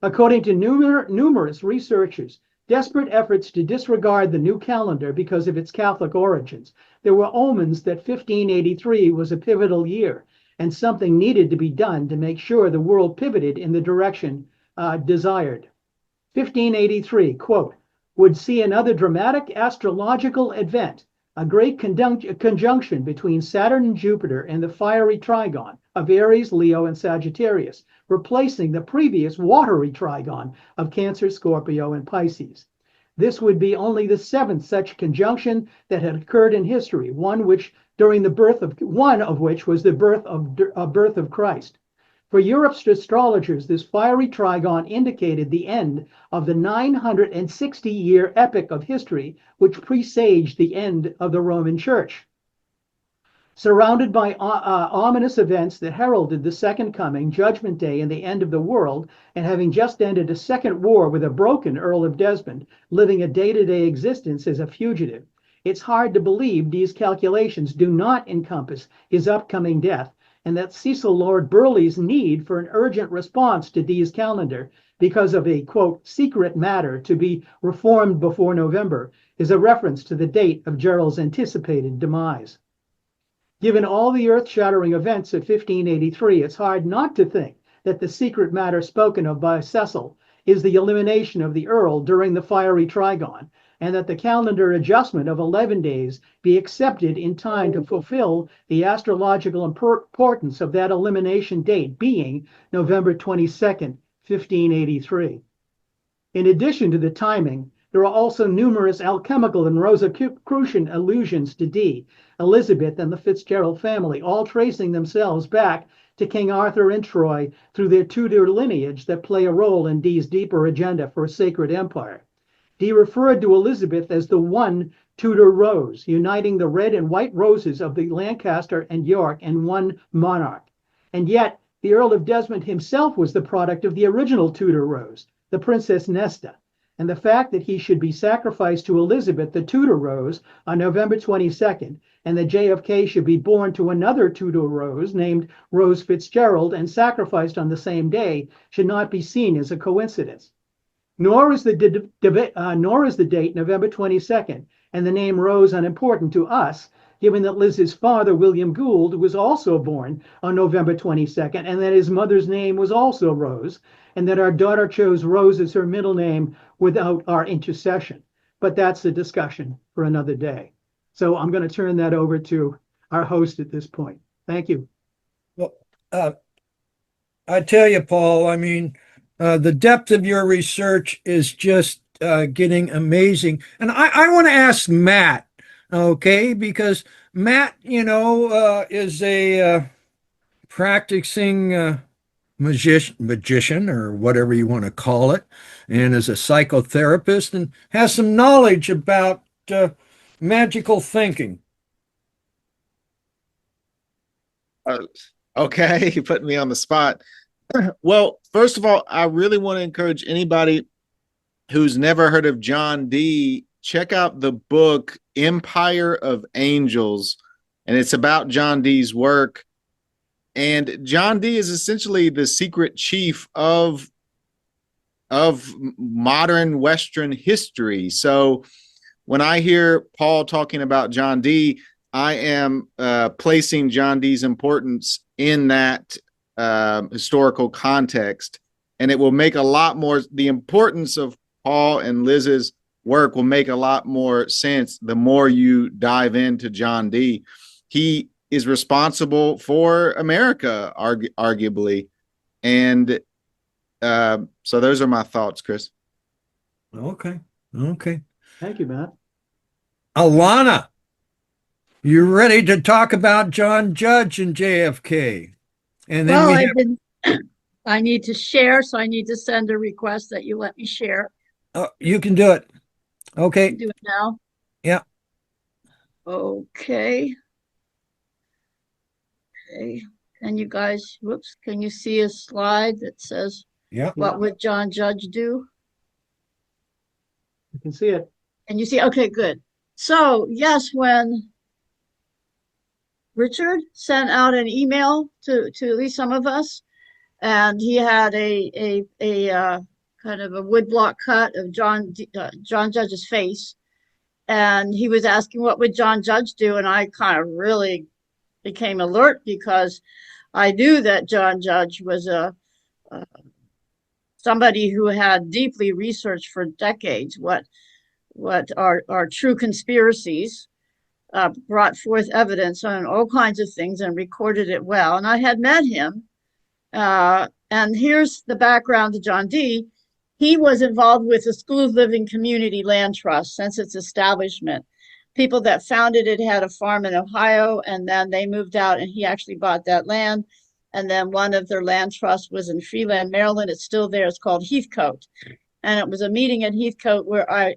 According to numerous researchers, desperate efforts to disregard the new calendar because of its Catholic origins, there were omens that 1583 was a pivotal year, and something needed to be done to make sure the world pivoted in the direction desired. 1583, quote, would see another dramatic astrological event, a great conjunction between Saturn and Jupiter and the fiery trigon of Aries, Leo, and Sagittarius, replacing the previous watery trigon of Cancer, Scorpio, and Pisces. This would be only the seventh such conjunction that had occurred in history, one of which was the birth of Christ. For Europe's astrologers, this fiery trigon indicated the end of the 960-year epoch of history, which presaged the end of the Roman Church. Surrounded by ominous events that heralded the Second Coming, Judgment Day, and the end of the world, and having just ended a second war with a broken Earl of Desmond, living a day-to-day existence as a fugitive, it's hard to believe these calculations do not encompass his upcoming death, and that Cecil Lord Burleigh's need for an urgent response to Dee's calendar because of a, quote, secret matter to be reformed before November is a reference to the date of Gerald's anticipated demise. Given all the earth-shattering events of 1583, it's hard not to think that the secret matter spoken of by Cecil is the elimination of the Earl during the fiery trigon, and that the calendar adjustment of 11 days be accepted in time to fulfill the astrological importance of that elimination date being November 22nd, 1583. In addition to the timing, there are also numerous alchemical and Rosicrucian allusions to Dee, Elizabeth, and the Fitzgerald family, all tracing themselves back to King Arthur and Troy through their Tudor lineage that play a role in Dee's deeper agenda for a sacred empire. Dee referred to Elizabeth as the one Tudor rose, uniting the red and white roses of the Lancaster and York in one monarch. And yet, The Earl of Desmond himself was the product of the original Tudor rose, the Princess Nesta, and the fact that he should be sacrificed to Elizabeth, the Tudor rose, on November 22nd, and that JFK should be born to another Tudor rose named Rose Fitzgerald and sacrificed on the same day should not be seen as a coincidence. Nor is the date November 22nd and the name Rose unimportant to us, given that Liz's father, William Gould, was also born on November 22nd, and that his mother's name was also Rose, and that our daughter chose Rose as her middle name without our intercession. But that's a discussion for another day. So I'm going to turn that over to our host at this point. Thank you. Well, I tell you, Paul, I mean, the depth of your research is just getting amazing. And I want to ask Matt, okay, because Matt, is a practicing magician or whatever you want to call it, and is a psychotherapist and has some knowledge about magical thinking. Okay, you put me on the spot. Well, first of all, I really want to encourage anybody who's never heard of John Dee, check out the book Empire of Angels, and it's about John Dee's work. And John Dee is essentially the secret chief of modern Western history. So when I hear Paul talking about John Dee, I am placing John Dee's importance in that historical context, and it will make a lot more, the importance of Paul and Liz's work will make a lot more sense the more you dive into John Dee. He is responsible for America, arguably. And so those are my thoughts, Chris. Okay. Thank you, Matt. Alana, you ready to talk about John Judge and JFK? And then Well, I need to share, so I need to send a request that you let me share. you can do it. Okay. Do it now. Yeah. Okay. Can you guys, can you see a slide that says, Yeah. what would John Judge do? You can see it. And you see, okay, good. So yes, when Richard sent out an email to at least some of us, and he had a kind of a woodblock cut of John Judge's face, and he was asking what would John Judge do, and I kind of really became alert because I knew that John Judge was somebody who had deeply researched for decades what are true conspiracies, brought forth evidence on all kinds of things and recorded it well. And I had met him. And here's the background to John Dee. He was involved with the School of Living Community Land Trust since its establishment. People that founded it had a farm in Ohio, and then they moved out, and he actually bought that land. And then one of their land trusts was in Freeland, Maryland. It's still there. It's called Heathcote. And it was a meeting at Heathcote where I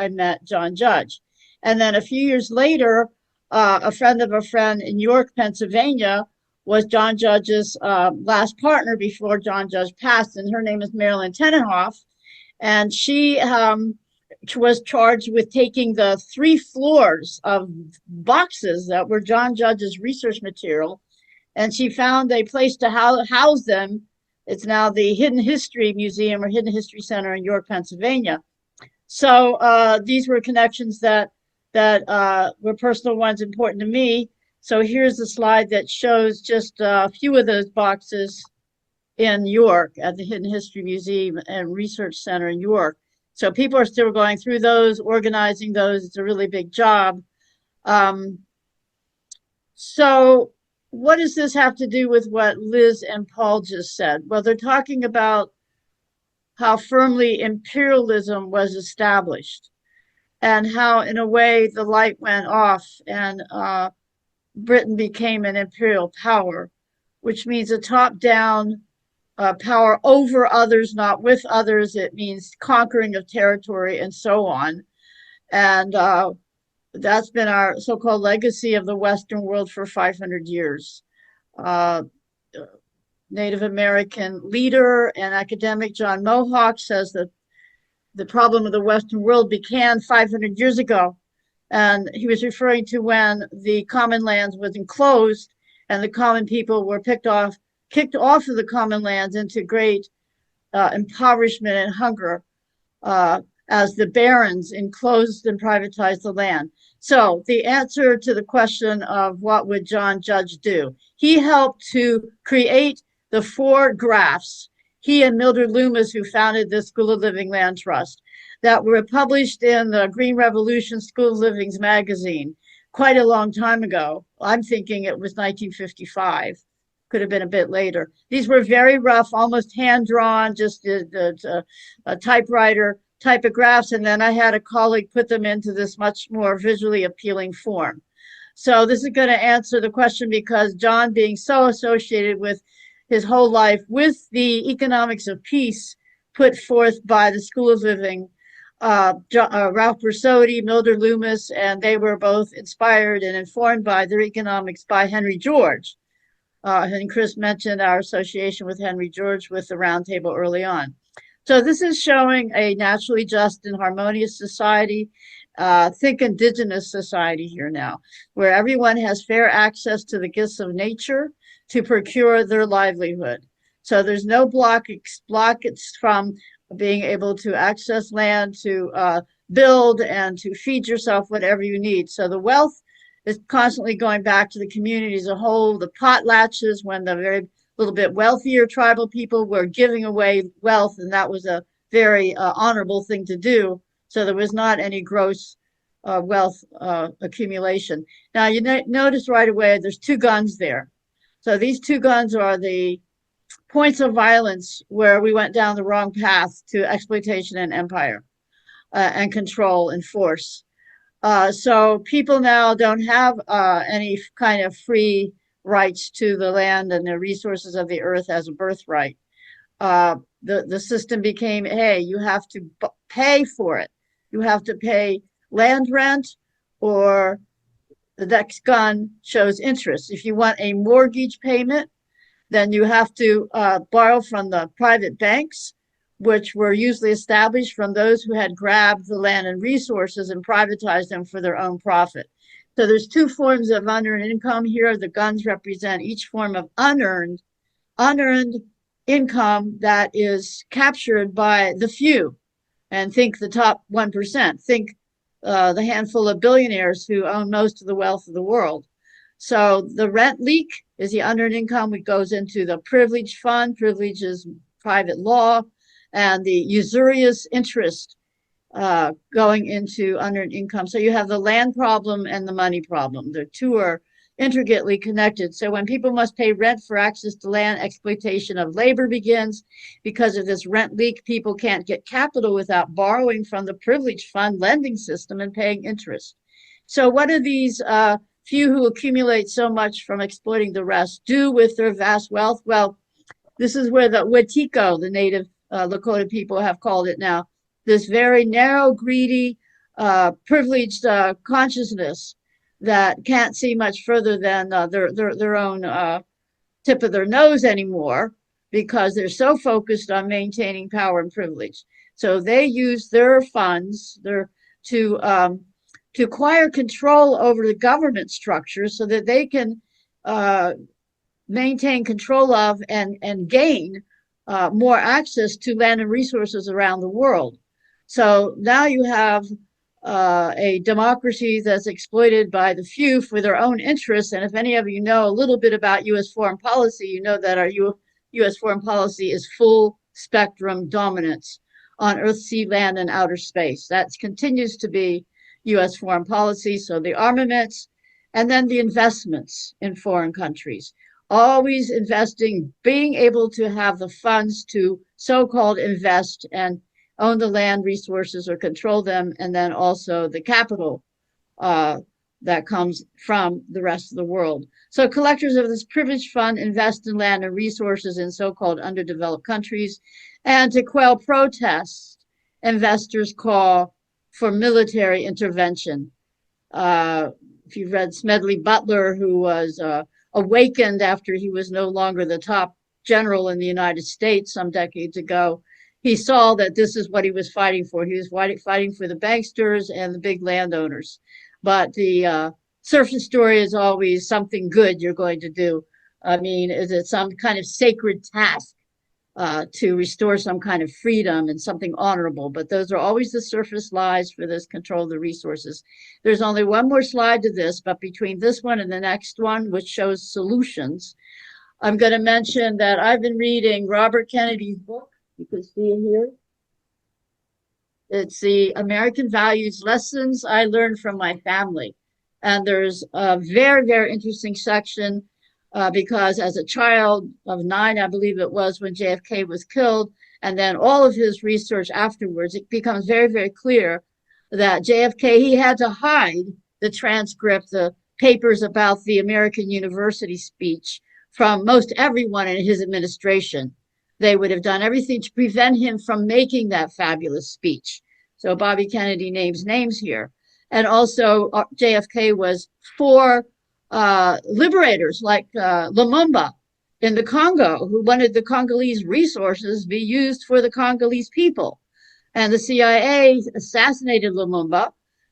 met John Judge. And then a few years later, a friend of a friend in York, Pennsylvania, was John Judge's last partner before John Judge passed, and her name is Marilyn Tenenhoff. And she was charged with taking the 3 floors of boxes that were John Judge's research material, and she found a place to house them. It's now the Hidden History Museum or Hidden History Center in York, Pennsylvania. So these were connections that were personal ones important to me. So here's the slide that shows just a few of those boxes in York at the Hidden History Museum and Research Center in York. So people are still going through those, organizing those. It's a really big job. So what does this have to do with what Liz and Paul just said? Well, they're talking about how firmly imperialism was established and how, in a way, the light went off and Britain became an imperial power, which means a top-down power over others, not with others. It means conquering of territory and so on. And that's been our so-called legacy of the Western world for 500 years. Native American leader and academic John Mohawk says that the problem of the Western world began 500 years ago. And he was referring to when the common lands was enclosed and the common people were kicked off of the common lands into great impoverishment and hunger as the barons enclosed and privatized the land. So the answer to the question of what would John Judge do, he helped to create the 4 graphs, he and Mildred Loomis, who founded the School of Living Land Trust, that were published in the Green Revolution School of Living's magazine quite a long time ago. I'm thinking it was 1955. Could have been a bit later. These were very rough, almost hand-drawn, just a typewriter type of graphs. And then I had a colleague put them into this much more visually appealing form. So this is going to answer the question because John, being so associated with his whole life with the economics of peace put forth by the School of Living, Ralph Bersotti, Mildred Loomis, and they were both inspired and informed by their economics by Henry George. And Chris mentioned our association with Henry George with the Roundtable early on. So this is showing a naturally just and harmonious society. Think indigenous society here now, where everyone has fair access to the gifts of nature to procure their livelihood. So there's no blockage from being able to access land, to build and to feed yourself whatever you need. So the wealth is constantly going back to the community as a whole. The potlatches, when the very little bit wealthier tribal people were giving away wealth, and that was a very honorable thing to do. So there was not any gross wealth accumulation. Now you notice right away there's 2 guns there. So these 2 guns are the points of violence where we went down the wrong path to exploitation and empire and control and force. So people now don't have any kind of free rights to the land and the resources of the earth as a birthright. The system became, hey, you have to pay for it. You have to pay land rent, or the next gun shows interest. If you want a mortgage payment, then you have to borrow from the private banks, which were usually established from those who had grabbed the land and resources and privatized them for their own profit. So there's 2 forms of unearned income here. The guns represent each form of unearned income that is captured by the few. And think the top 1%. Think the handful of billionaires who own most of the wealth of the world. So the rent leak is the unearned income, which goes into the privilege fund. Privilege is private law, and the usurious interest going into unearned income. So you have the land problem and the money problem. The 2 are intricately connected. So when people must pay rent for access to land, exploitation of labor begins. Because of this rent leak, people can't get capital without borrowing from the privilege fund lending system and paying interest. So what do these few who accumulate so much from exploiting the rest do with their vast wealth? Well, this is where the Wetiko, the native Lakota people have called it now, this very narrow, greedy, privileged consciousness that can't see much further than their own tip of their nose anymore, because they're so focused on maintaining power and privilege. So they use their funds to acquire control over the government structure so that they can maintain control of and gain more access to land and resources around the world. So now you have a democracy that's exploited by the few for their own interests. And if any of you know a little bit about U.S. foreign policy, you know that our U.S. foreign policy is full spectrum dominance on earth, sea, land, and outer space. That continues to be U.S. foreign policy. So the armaments and then the investments in foreign countries, always investing, being able to have the funds to so-called invest and own the land resources or control them, and then also the capital that comes from the rest of the world. So collectors of this privileged fund invest in land and resources in so-called underdeveloped countries, and to quell protests, investors call for military intervention. If you've read Smedley Butler, who was awakened after he was no longer the top general in the United States some decades ago. He saw that this is what he was fighting for. He was fighting for the banksters and the big landowners. But the surface story is always something good you're going to do. I mean, is it some kind of sacred task to restore some kind of freedom and something honorable? But those are always the surface lies for this control of the resources. There's only one more slide to this, but between this one and the next one, which shows solutions, I'm going to mention that I've been reading Robert Kennedy's book. You can see it here. It's the American Values Lessons I Learned from My Family. And there's a very, very interesting section because as a child of 9, I believe it was, when JFK was killed, and then all of his research afterwards, it becomes very, very clear that JFK, he had to hide the transcript, the papers about the American University speech from most everyone in his administration. They would have done everything to prevent him from making that fabulous speech. So Bobby Kennedy names names here. And also JFK was for liberators like Lumumba in the Congo, who wanted the Congolese resources be used for the Congolese people. And the CIA assassinated Lumumba,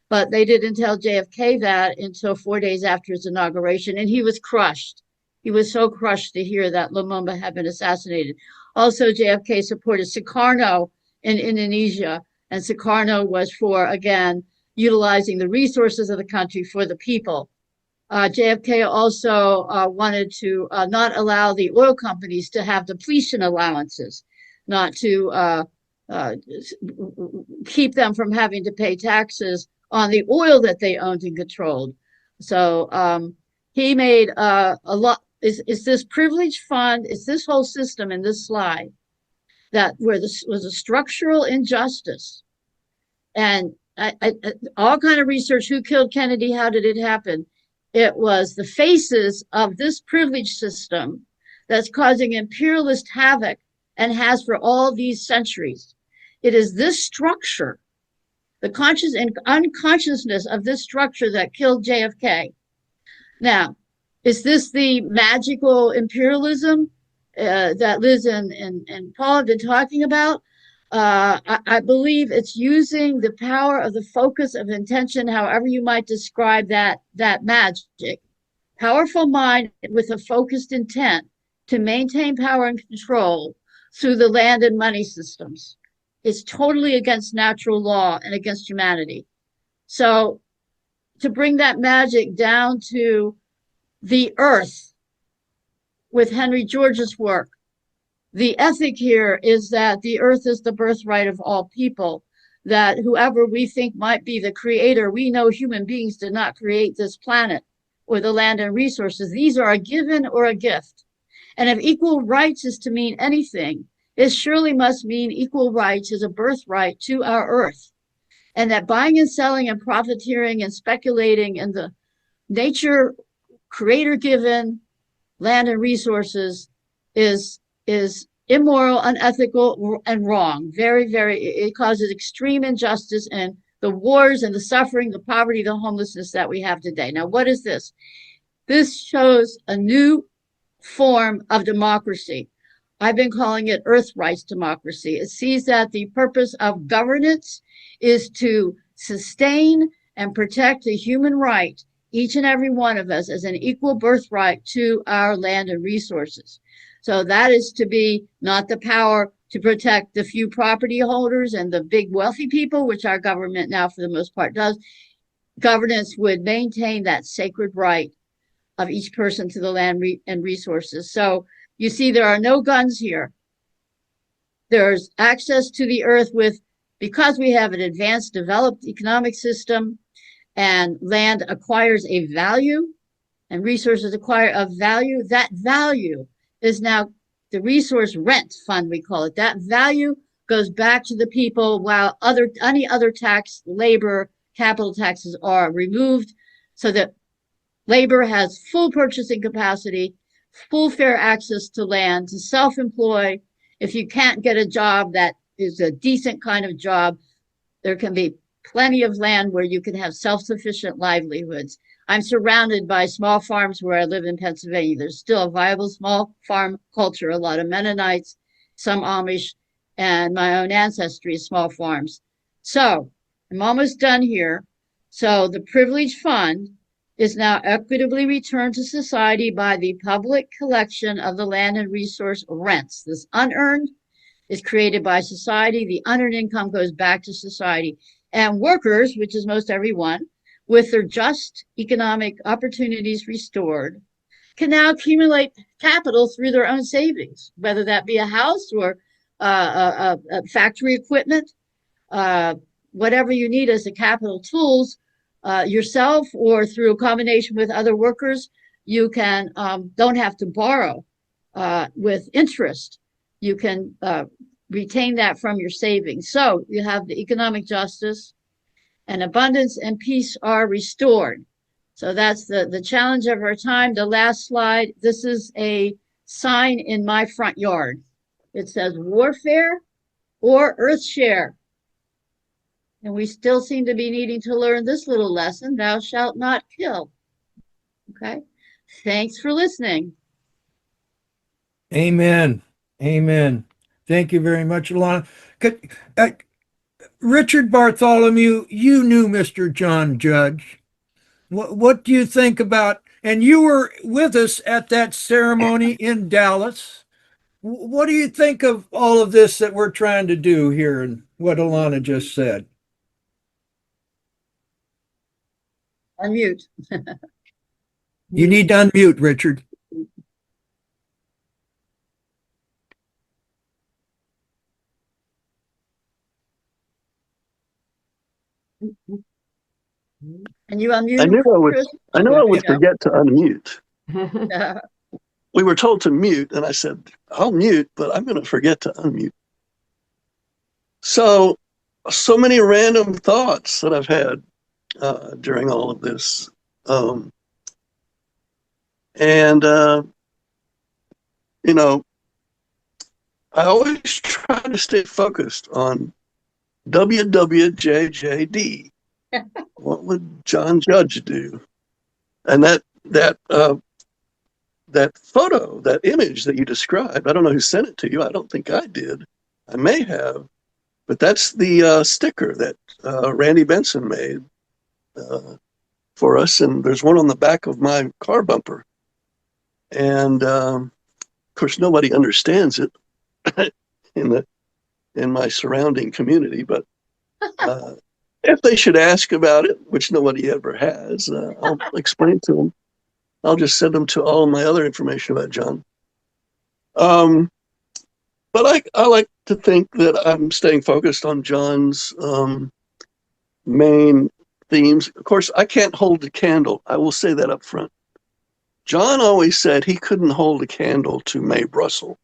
but they didn't tell JFK that until 4 days after his inauguration, and he was crushed. He was so crushed to hear that Lumumba had been assassinated. Also, JFK supported Sukarno in Indonesia, and Sukarno was for, again, utilizing the resources of the country for the people. JFK also wanted to not allow the oil companies to have depletion allowances, not to keep them from having to pay taxes on the oil that they owned and controlled. So he made a lot. Is this privilege fund, is this whole system in this slide that where this was a structural injustice. And all kind of research, who killed Kennedy, how did it happen? It was the faces of this privilege system that's causing imperialist havoc and has for all these centuries. It is this structure, the conscious and unconsciousness of this structure that killed JFK. Now, is this the magical imperialism that Liz and Paul have been talking about? I believe it's using the power of the focus of intention, however you might describe that magic. Powerful mind with a focused intent to maintain power and control through the land and money systems. It's totally against natural law and against humanity. So to bring that magic down to the earth with Henry George's work, the ethic here is that the earth is the birthright of all people, that whoever we think might be the creator, we know human beings did not create this planet or the land and resources. These are a given or a gift. And if equal rights is to mean anything, it surely must mean equal rights is a birthright to our earth. And that buying and selling and profiteering and speculating in the nature creator-given land and resources is immoral, unethical, and wrong. Very, very, it causes extreme injustice and the wars and the suffering, the poverty, the homelessness that we have today. Now, what is this? This shows a new form of democracy. I've been calling it Earth Rights democracy. It sees that the purpose of governance is to sustain and protect the human right, each and every one of us, as an equal birthright to our land and resources. So that is to be not the power to protect the few property holders and the big wealthy people, which our government now for the most part does. Governance would maintain that sacred right of each person to the land and resources. So you see, there are no guns here. There's access to the earth because we have an advanced, developed economic system, and land acquires a value and resources acquire a value. That value is now the resource rent fund, we call it. That value goes back to the people while any other tax, labor, capital taxes are removed, so that labor has full purchasing capacity, full fair access to land, to self-employ. If you can't get a job that is a decent kind of job, there can be plenty of land where you can have self-sufficient livelihoods. I'm surrounded by small farms where I live in Pennsylvania. There's still a viable small farm culture, a lot of Mennonites, some Amish, and my own ancestry is small farms. So I'm almost done here. So the privileged fund is now equitably returned to society by the public collection of the land and resource rents. This unearned is created by society. The unearned income goes back to society. And workers, which is most everyone, with their just economic opportunities restored, can now accumulate capital through their own savings, whether that be a house or factory equipment, whatever you need as the capital tools, yourself or through a combination with other workers. You can don't have to borrow with interest. You can retain that from your savings. So you have the economic justice, and abundance and peace are restored. So that's the challenge of our time. The last slide, this is a sign in my front yard. It says warfare or earth share. And we still seem to be needing to learn this little lesson, thou shalt not kill. Okay, thanks for listening. Amen. Amen. Thank you very much, Alana. Richard Bartholomew, you knew Mr. John Judge. What do you think about, and you were with us at that ceremony in Dallas. What do you think of all of this that we're trying to do here and what Alana just said? Unmute. You need to unmute, Richard. And you unmute. I knew I would forget to unmute. Yeah. We were told to mute, and I said, I'll mute, but I'm going to forget to unmute. So many random thoughts that I've had during all of this. You know, I always try to stay focused on WWJJD. What would John Judge do? And that photo, that image that you described, I don't know who sent it to you. I don't think I did. I may have, but that's the sticker that Randy Benson made for us. And there's one on the back of my car bumper. And of course, nobody understands it in my surrounding community. But if they should ask about it, which nobody ever has, I'll explain to them. I'll just send them to all of my other information about John. But I like to think that I'm staying focused on John's main themes. Of course, I can't hold a candle. I will say that up front. John always said he couldn't hold a candle to Mae Brussel.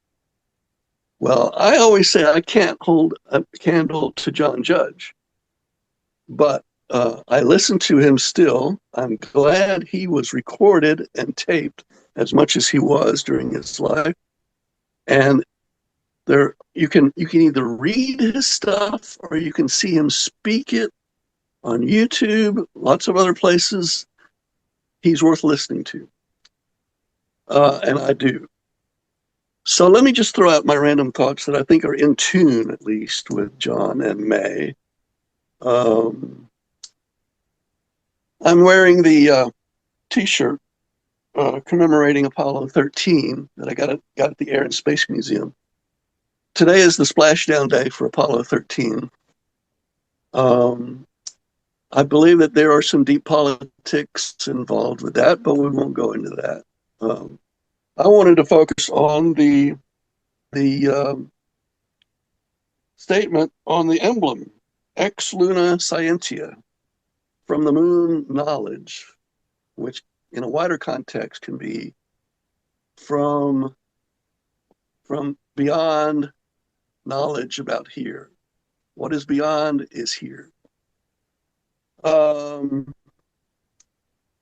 Well, I always say I can't hold a candle to John Judge. But I listen to him still. I'm glad he was recorded and taped as much as he was during his life. And there, you can either read his stuff or you can see him speak it on YouTube, lots of other places. He's worth listening to. And I do. So let me just throw out my random thoughts that I think are in tune, at least, with John and Mae. I'm wearing the T-shirt commemorating Apollo 13 that I got at the Air and Space Museum. Today is the splashdown day for Apollo 13. I believe that there are some deep politics involved with that, but we won't go into that. I wanted to focus on the statement on the emblem, Ex Luna Scientia, from the moon knowledge, which in a wider context can be from beyond knowledge about here. What is beyond is here. And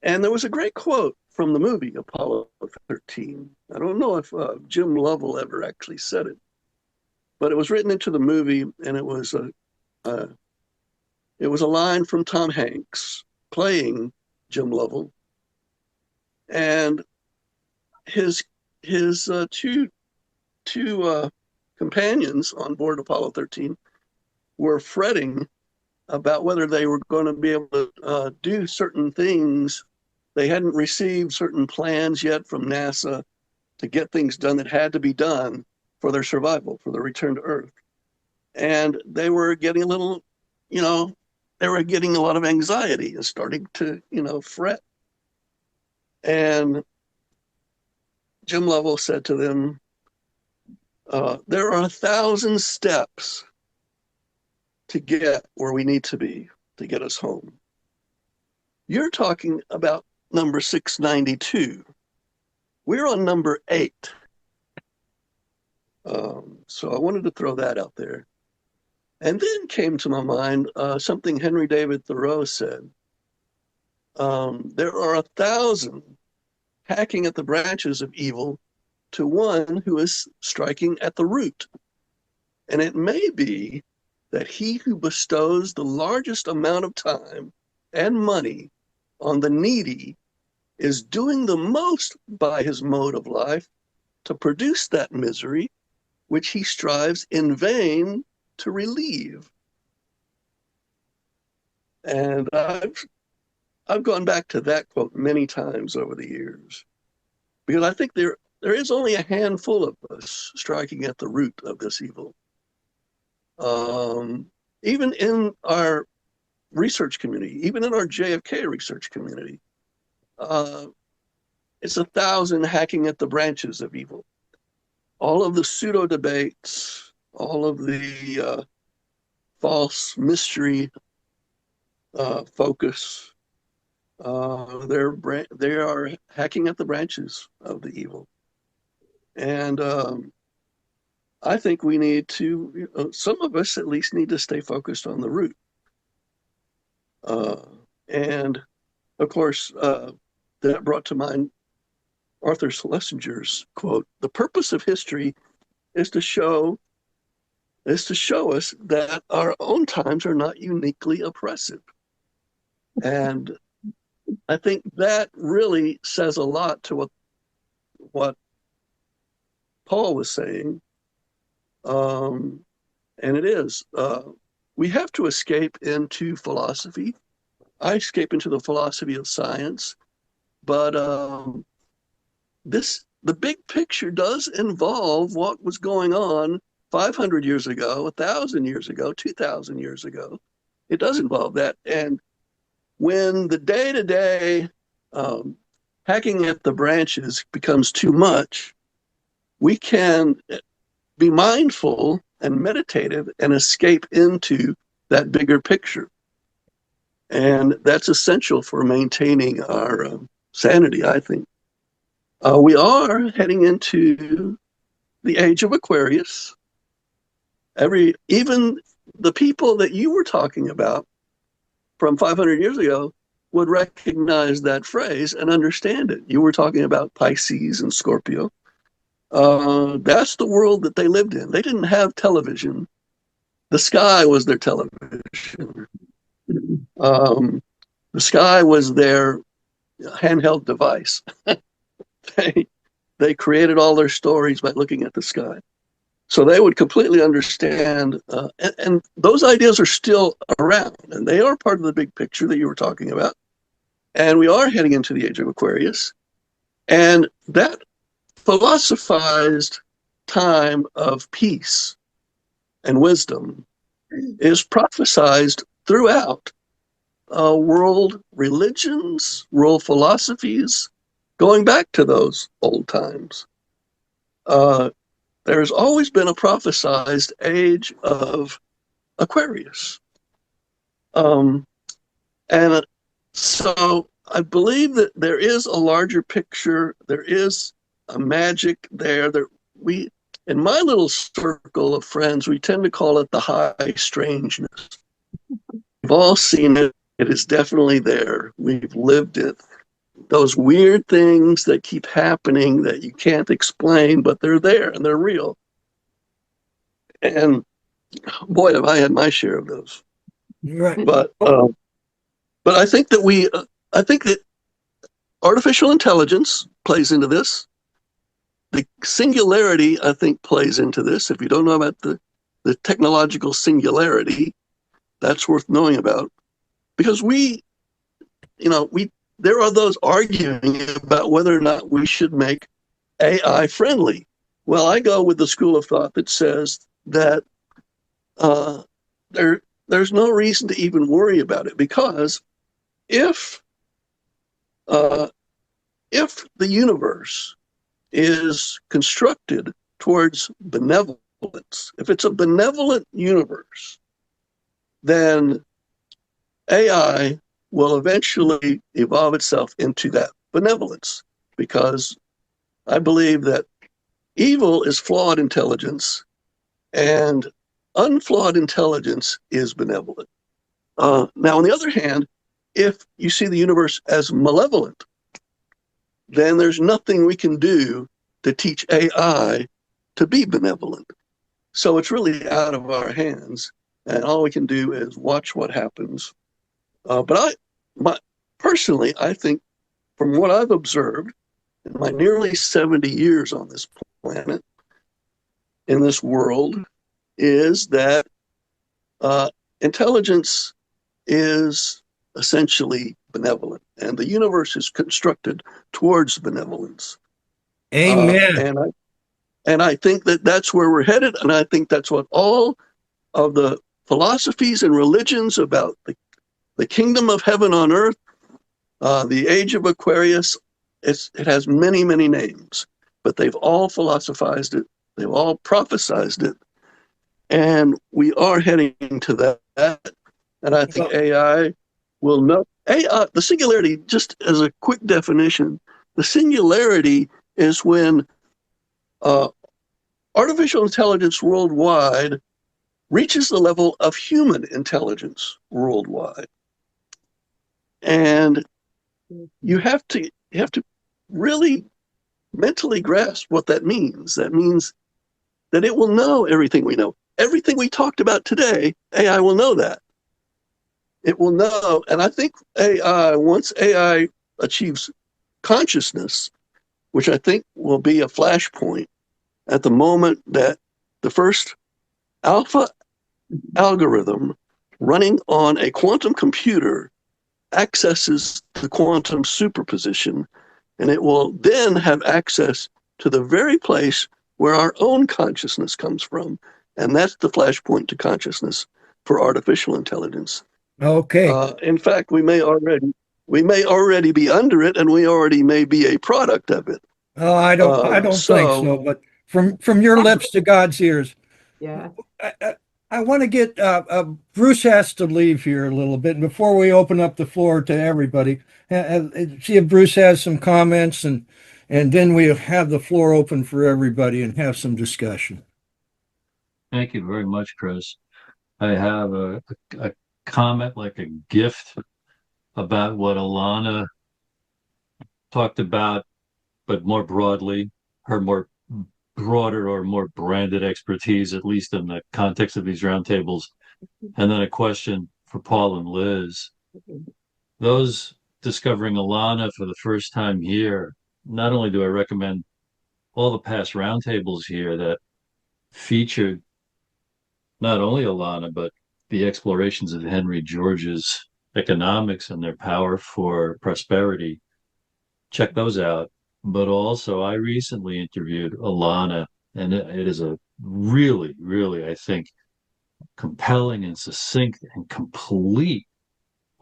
there was a great quote from the movie Apollo 13. I don't know if Jim Lovell ever actually said it, but it was written into the movie, and it was a line from Tom Hanks playing Jim Lovell, and his two companions on board Apollo 13 were fretting about whether they were going to be able to do certain things. They hadn't received certain plans yet from NASA to get things done that had to be done for their survival, for their return to Earth. And they were getting a little, they were getting a lot of anxiety and starting to, fret. And Jim Lovell said to them, there are 1,000 steps to get where we need to be to get us home. You're talking about number 692. We're on number 8. So I wanted to throw that out there. And then came to my mind something Henry David Thoreau said. There are 1,000 hacking at the branches of evil to one who is striking at the root. And it may be that he who bestows the largest amount of time and money on the needy is doing the most by his mode of life to produce that misery which he strives in vain to relieve. And I've gone back to that quote many times over the years, because I think there is only a handful of us striking at the root of this evil. Even in our research community, even in our JFK research community, it's 1,000 hacking at the branches of evil. All of the pseudo debates, all of the false mystery focus, they are hacking at the branches of the evil. And I think we need to, some of us at least need to stay focused on the root. And of course, that brought to mind Arthur Schlesinger's quote, "The purpose of history is to show us that our own times are not uniquely oppressive." And I think that really says a lot to what Paul was saying. And it is, we have to escape into philosophy. I escape into the philosophy of science, but the big picture does involve what was going on 500 years ago, 1,000 years ago, 2,000 years ago. It does involve that. And when the day-to-day hacking at the branches becomes too much, we can be mindful and meditative and escape into that bigger picture. And that's essential for maintaining our sanity, I think. We are heading into the age of Aquarius. Even the people that you were talking about from 500 years ago would recognize that phrase and understand it. You were talking about Pisces and Scorpio. That's the world that they lived in. They didn't have television. The sky was their television. The sky was their handheld device. They created all their stories by looking at the sky. So they would completely understand, and those ideas are still around, and they are part of the big picture that you were talking about. And we are heading into the age of Aquarius, and that philosophized time of peace and wisdom is prophesized throughout world religions, world philosophies, going back to those old times. There's always been a prophesized age of Aquarius. And so I believe that there is a larger picture. There is a magic there. In my little circle of friends, we tend to call it the high strangeness. We've all seen it. It is definitely there. We've lived it. Those weird things that keep happening that you can't explain, but they're there and they're real. And boy, have I had my share of those. Right. But I think that artificial intelligence plays into this. The singularity, I think, plays into this. If you don't know about the technological singularity, that's worth knowing about. Because there are those arguing about whether or not we should make AI friendly. Well, I go with the school of thought that says that there's no reason to even worry about it, because if the universe is constructed towards benevolence, if it's a benevolent universe, then AI will eventually evolve itself into that benevolence, because I believe that evil is flawed intelligence and unflawed intelligence is benevolent. Now, on the other hand, if you see the universe as malevolent, then there's nothing we can do to teach AI to be benevolent. So it's really out of our hands, and all we can do is watch what happens. Personally, I think from what I've observed in my nearly 70 years on this planet, in this world, is that intelligence is essentially benevolent, and the universe is constructed towards benevolence. Amen. And I think that that's where we're headed, and I think that's what all of the philosophies and religions about the kingdom of heaven on earth, the age of Aquarius, it has many, many names, but they've all philosophized it, they've all prophesized it, and we are heading to that. And I think AI will know. AI, the singularity, just as a quick definition, the singularity is when artificial intelligence worldwide reaches the level of human intelligence worldwide. And you have to really mentally grasp what that means. That means that it will know everything we know. Everything we talked about today, AI will know that. It will know, and I think once AI achieves consciousness, which I think will be a flashpoint at the moment that the first alpha algorithm running on a quantum computer accesses the quantum superposition, and it will then have access to the very place where our own consciousness comes from, and that's the flashpoint to consciousness for artificial intelligence. Okay. In fact, we may already be under it, and we already may be a product of it. Oh, I don't think so. But from your lips to God's ears. Yeah. I want to get Bruce has to leave here a little bit before we open up the floor to everybody. See if Bruce has some comments, and then we'll have the floor open for everybody and have some discussion. Thank you very much, Chris. I have a comment, like a gift, about what Alana talked about, but more broadly, her more broader or more branded expertise, at least in the context of these roundtables. And then a question for Paul and Liz. Those discovering Alana for the first time here, not only do I recommend all the past roundtables here that featured not only Alana, but the explorations of Henry George's economics and their power for prosperity. Check those out. But also, I recently interviewed Alana, and it is a really, really, I think, compelling and succinct and complete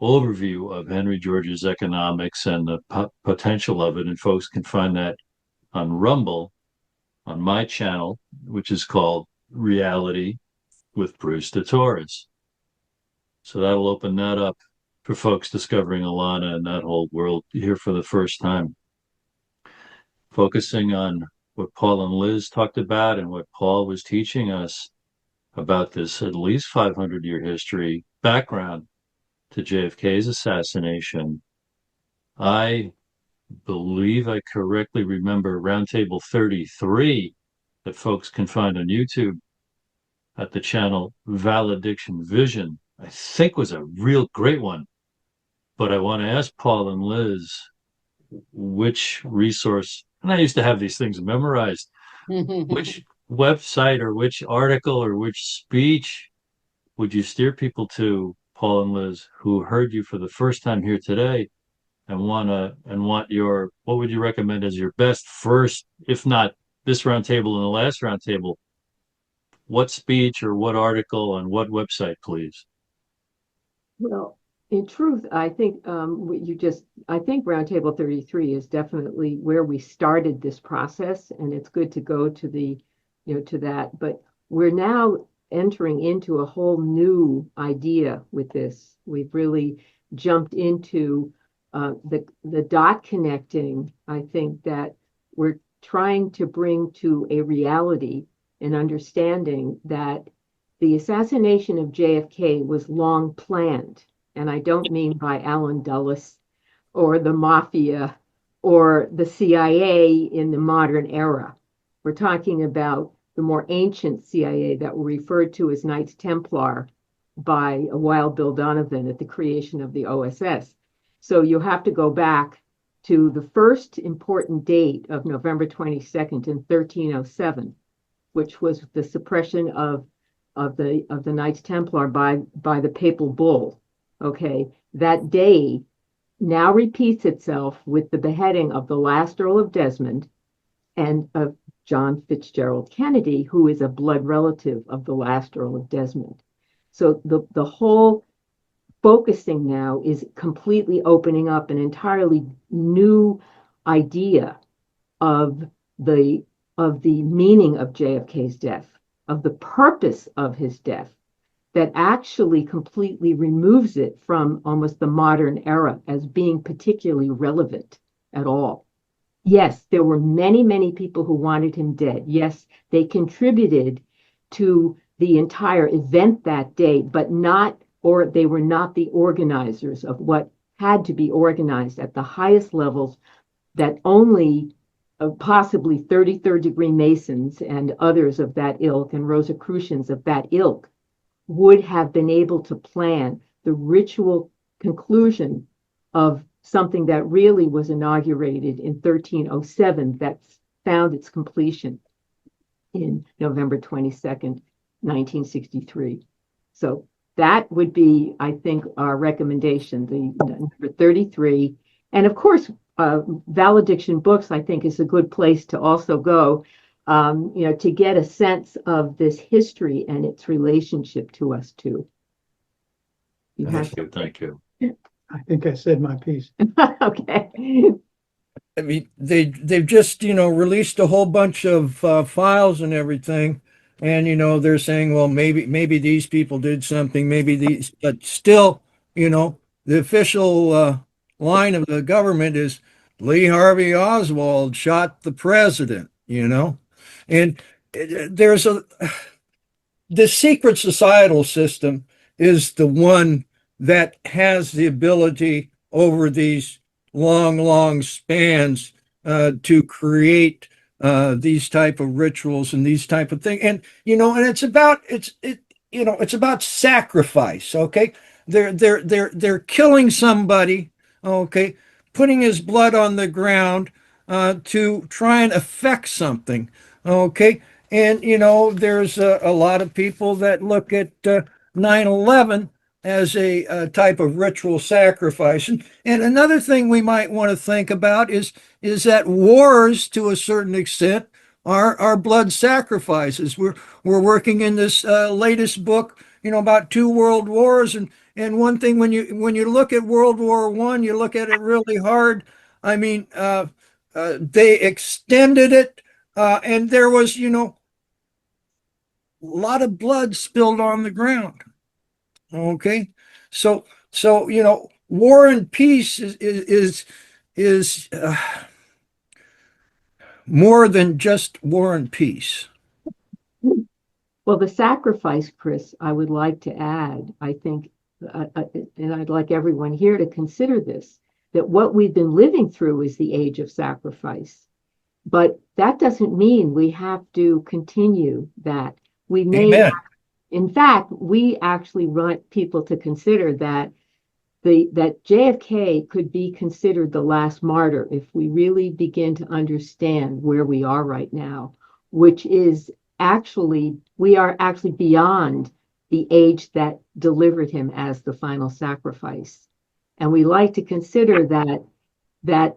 overview of Henry George's economics and the potential of it. And folks can find that on Rumble, on my channel, which is called Reality with Bruce DeTorres. So that'll open that up for folks discovering Alana and that whole world here for the first time. Focusing on what Paul and Liz talked about and what Paul was teaching us about this at least 500-year history background to JFK's assassination. I believe I correctly remember Roundtable 33 that folks can find on YouTube at the channel Valediction Vision, I think was a real great one. But I want to ask Paul and Liz, which resource, and I used to have these things memorized, which website or which article or which speech would you steer people to, Paul and Liz, who heard you for the first time here today and want your, what would you recommend as your best first, if not this roundtable and the last roundtable? What speech or what article on what website, please? Well, in truth, I think I think Roundtable 33 is definitely where we started this process, and it's good to go to to that. But we're now entering into a whole new idea with this. We've really jumped into the dot connecting. I think that we're trying to bring to a reality and understanding that the assassination of JFK was long planned. And I don't mean by Allen Dulles or the mafia or the CIA in the modern era. We're talking about the more ancient CIA that were referred to as Knights Templar by Wild Bill Donovan at the creation of the OSS. So you have to go back to the first important date of November 22nd in 1307, which was the suppression of the Knights Templar by the papal bull. Okay, that day now repeats itself with the beheading of the last Earl of Desmond and of John Fitzgerald Kennedy, who is a blood relative of the last Earl of Desmond. So the whole focusing now is completely opening up an entirely new idea of the meaning of JFK's death, of the purpose of his death, that actually completely removes it from almost the modern era as being particularly relevant at all. Yes, there were many, many people who wanted him dead. Yes, they contributed to the entire event that day, but they were not the organizers of what had to be organized at the highest levels that only possibly 33rd degree Masons and others of that ilk and Rosicrucians of that ilk would have been able to plan the ritual conclusion of something that really was inaugurated in 1307 that found its completion in November 22nd, 1963. So that would be, I think, our recommendation, the number 33. And of course, Valediction Books, I think, is a good place to also go, to get a sense of this history and its relationship to us too. Thank you. I think I said my piece. Okay. I mean, they've just released a whole bunch of files and everything, and they're saying, well, maybe these people did something, maybe these, but still, the official line of the government is Lee Harvey Oswald shot the president, and there's the secret societal system is the one that has the ability over these long spans to create these type of rituals and these type of things. And and it's about sacrifice. Okay, they're killing somebody. Okay, putting his blood on the ground to try and affect something. Okay, and there's a lot of people that look at 9/11 as a type of ritual sacrifice. And another thing we might want to think about is that wars, to a certain extent, are blood sacrifices. We're working in this latest book, about two world wars, and one thing when you look at World War I, you look at it really hard. I mean, they extended it, and there was a lot of blood spilled on the ground. Okay, so war and peace is more than just war and peace. Well, the sacrifice, Chris, I would like to add, I think, and I'd like everyone here to consider this, that what we've been living through is the age of sacrifice. But that doesn't mean we have to continue that. We may, Amen. in fact, we actually want people to consider that that JFK could be considered the last martyr if we really begin to understand where we are right now, which is actually, we are actually beyond the age that delivered him as the final sacrifice. And we like to consider that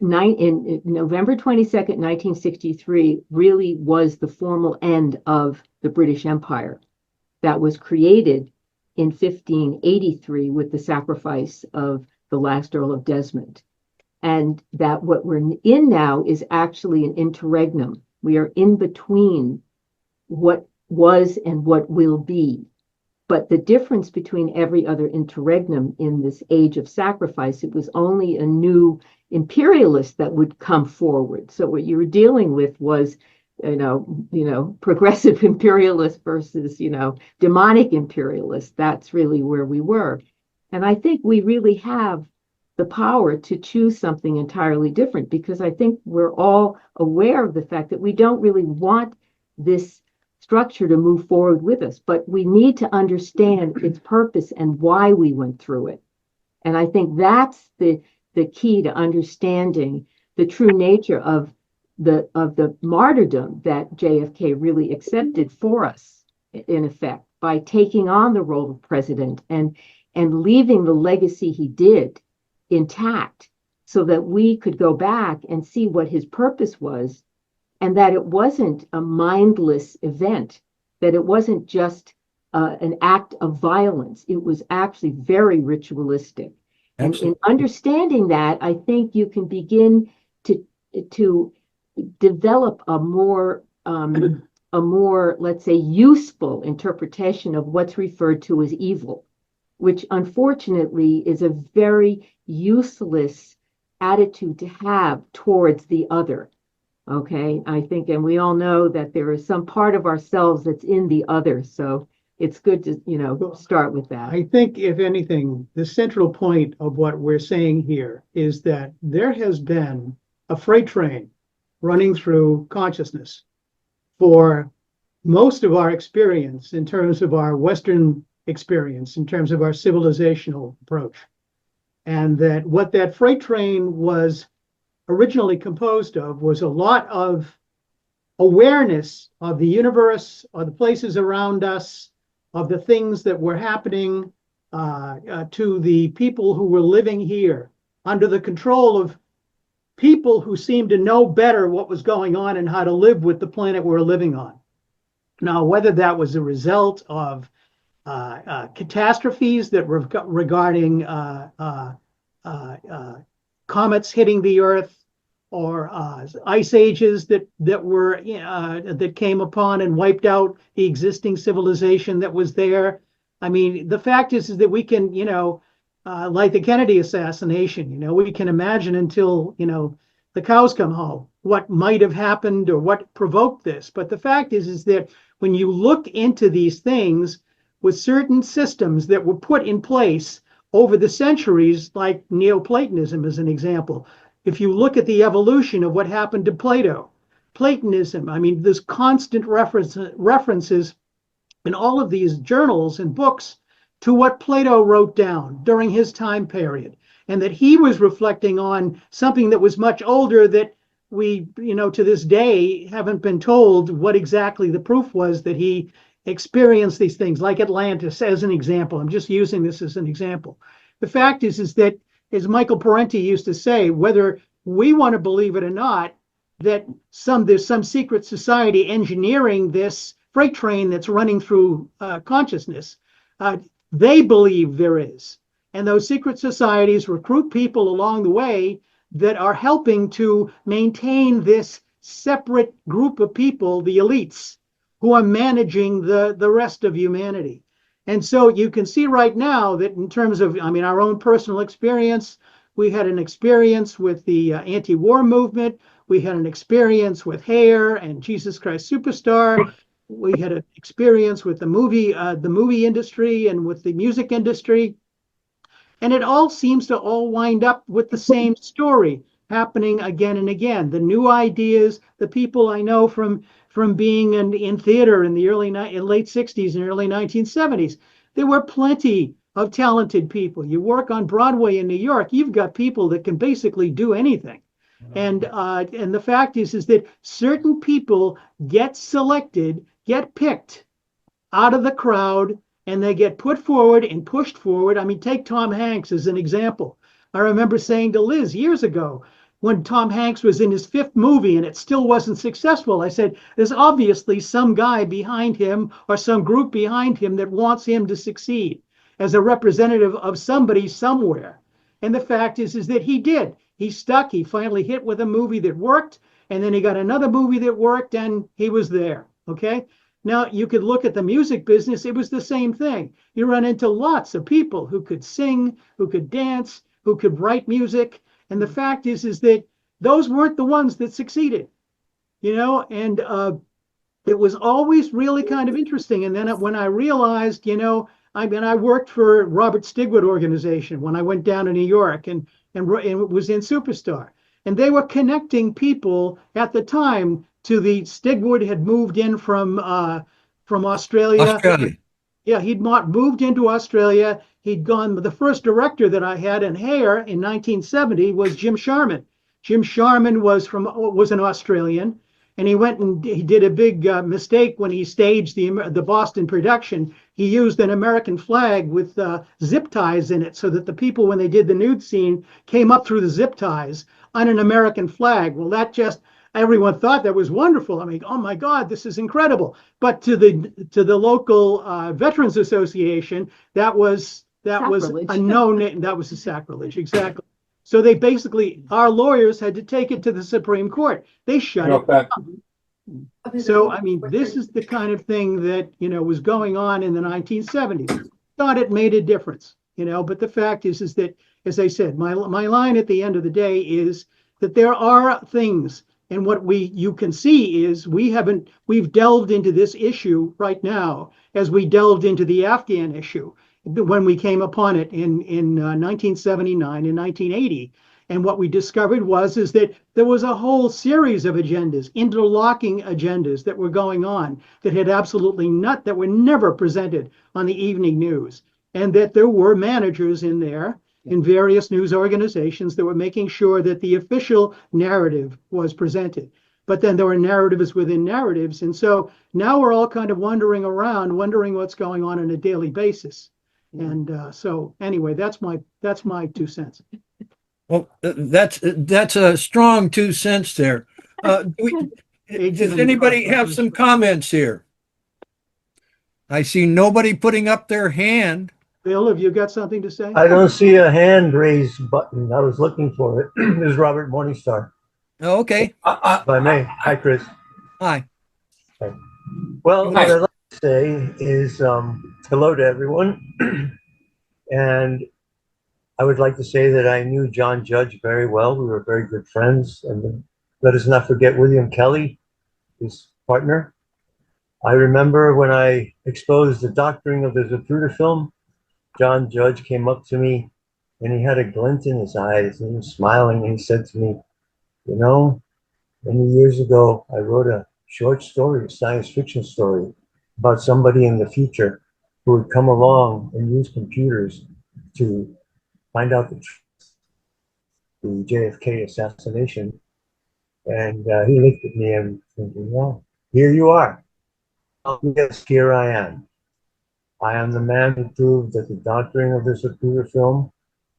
in November 22nd, 1963, really was the formal end of the British Empire that was created in 1583 with the sacrifice of the last Earl of Desmond. And that what we're in now is actually an interregnum. We are in between what was and what will be. But the difference between every other interregnum in this age of sacrifice, it was only a new imperialist that would come forward. So what you were dealing with was, progressive imperialist versus, demonic imperialist. That's really where we were. And I think we really have the power to choose something entirely different, because I think we're all aware of the fact that we don't really want this structure to move forward with us, but we need to understand its purpose and why we went through it. And I think that's the key to understanding the true nature of the martyrdom that JFK really accepted for us, in effect, by taking on the role of president and leaving the legacy he did intact, so that we could go back and see what his purpose was, and that it wasn't a mindless event, that it wasn't just an act of violence. It was actually very ritualistic. Absolutely. And in understanding that, I think you can begin to develop a more, let's say, useful interpretation of what's referred to as evil, which unfortunately is a very useless attitude to have towards the other. Okay, I think, and we all know that there is some part of ourselves that's in the other. So it's good to, start with that. I think, if anything, the central point of what we're saying here is that there has been a freight train running through consciousness for most of our experience, in terms of our Western experience, in terms of our civilizational approach. And that what that freight train was originally composed of was a lot of awareness of the universe, of the places around us, of the things that were happening to the people who were living here under the control of people who seemed to know better what was going on and how to live with the planet we're living on. Now, whether that was a result of catastrophes that were regarding comets hitting the Earth, or ice ages that came upon and wiped out the existing civilization that was there. I mean, the fact is that we can, like the Kennedy assassination, we can imagine until, the cows come home what might have happened or what provoked this. But the fact is that when you look into these things with certain systems that were put in place over the centuries, like Neoplatonism as an example, if you look at the evolution of what happened to Plato, Platonism, I mean, there's constant references in all of these journals and books to what Plato wrote down during his time period, and that he was reflecting on something that was much older that we, to this day, haven't been told what exactly the proof was that he experienced these things, like Atlantis as an example. I'm just using this as an example. The fact is that, as Michael Parenti used to say, whether we want to believe it or not, that there's some secret society engineering this freight train that's running through consciousness. They believe there is. And those secret societies recruit people along the way that are helping to maintain this separate group of people, the elites, who are managing the rest of humanity. And so you can see right now that in terms of, our own personal experience, we had an experience with the anti-war movement. We had an experience with Hair and Jesus Christ Superstar. We had an experience with the movie industry and with the music industry. And it all seems to all wind up with the same story happening again and again. The new ideas, the people I know from being in theater in the late 60s and early 1970s, there were plenty of talented people. You work on Broadway in New York, you've got people that can basically do anything. And the fact is that certain people get selected, get picked out of the crowd, and they get put forward and pushed forward. I mean, take Tom Hanks as an example. I remember saying to Liz years ago, when Tom Hanks was in his 5th movie and it still wasn't successful, I said, there's obviously some guy behind him or some group behind him that wants him to succeed as a representative of somebody somewhere. And the fact is that he did. He stuck. He finally hit with a movie that worked, and then he got another movie that worked, and he was there. Okay. Now, you could look at the music business. It was the same thing. You run into lots of people who could sing, who could dance, who could write music. And the fact is that those weren't the ones that succeeded, and it was always really kind of interesting. And then when I realized, I worked for Robert Stigwood organization when I went down to New York and was in Superstar. And they were connecting people at the time to the Stigwood had moved in from Australia. Yeah, he'd moved into Australia. He'd gone. The first director that I had in hair in 1970 was Jim Sharman. Jim Sharman was an Australian, and he went and he did a big mistake when he staged the Boston production. He used an American flag with zip ties in it, so that the people, when they did the nude scene, came up through the zip ties on an American flag. Well, everyone thought that was wonderful. I mean, oh my God, this is incredible. But to the local Veterans Association, that was a no-name. That was a sacrilege, exactly. So they basically, our lawyers had to take it to the Supreme Court. They shut it down. So, I mean, this is the kind of thing that, was going on in the 1970s. Thought it made a difference, but the fact is that, as I said, my line at the end of the day is that there are things. And what you can see is we've delved into this issue right now as we delved into the Afghan issue when we came upon it in 1979 and 1980. And what we discovered is that there was a whole series of agendas, interlocking agendas that were going on that that were never presented on the evening news. And that there were managers in there in various news organizations that were making sure that the official narrative was presented. But then there were narratives within narratives. And so now we're all kind of wandering around, wondering what's going on a daily basis. And so anyway, that's my 2 cents. Well, that's a strong 2 cents there. Does anybody have some comments here? I see nobody putting up their hand. Bill, have you got something to say? I don't see a hand raised button. I was looking for it. This is Robert Morningstar. Oh, okay. If I may. Hi, Chris. Hi. Hi. Well, what I'd like to say is hello to everyone. And I would like to say that I knew John Judge very well. We were very good friends. And let us not forget William Kelly, his partner. I remember when I exposed the doctoring of the Zapruder film, John Judge came up to me and he had a glint in his eyes and he was smiling and he said to me, many years ago, I wrote a short story, a science fiction story about somebody in the future who would come along and use computers to find out the truth, the JFK assassination. And he looked at me and thinking, well, here you are. Yes, here I am. I am the man who proved that the doctoring of the Zapruder film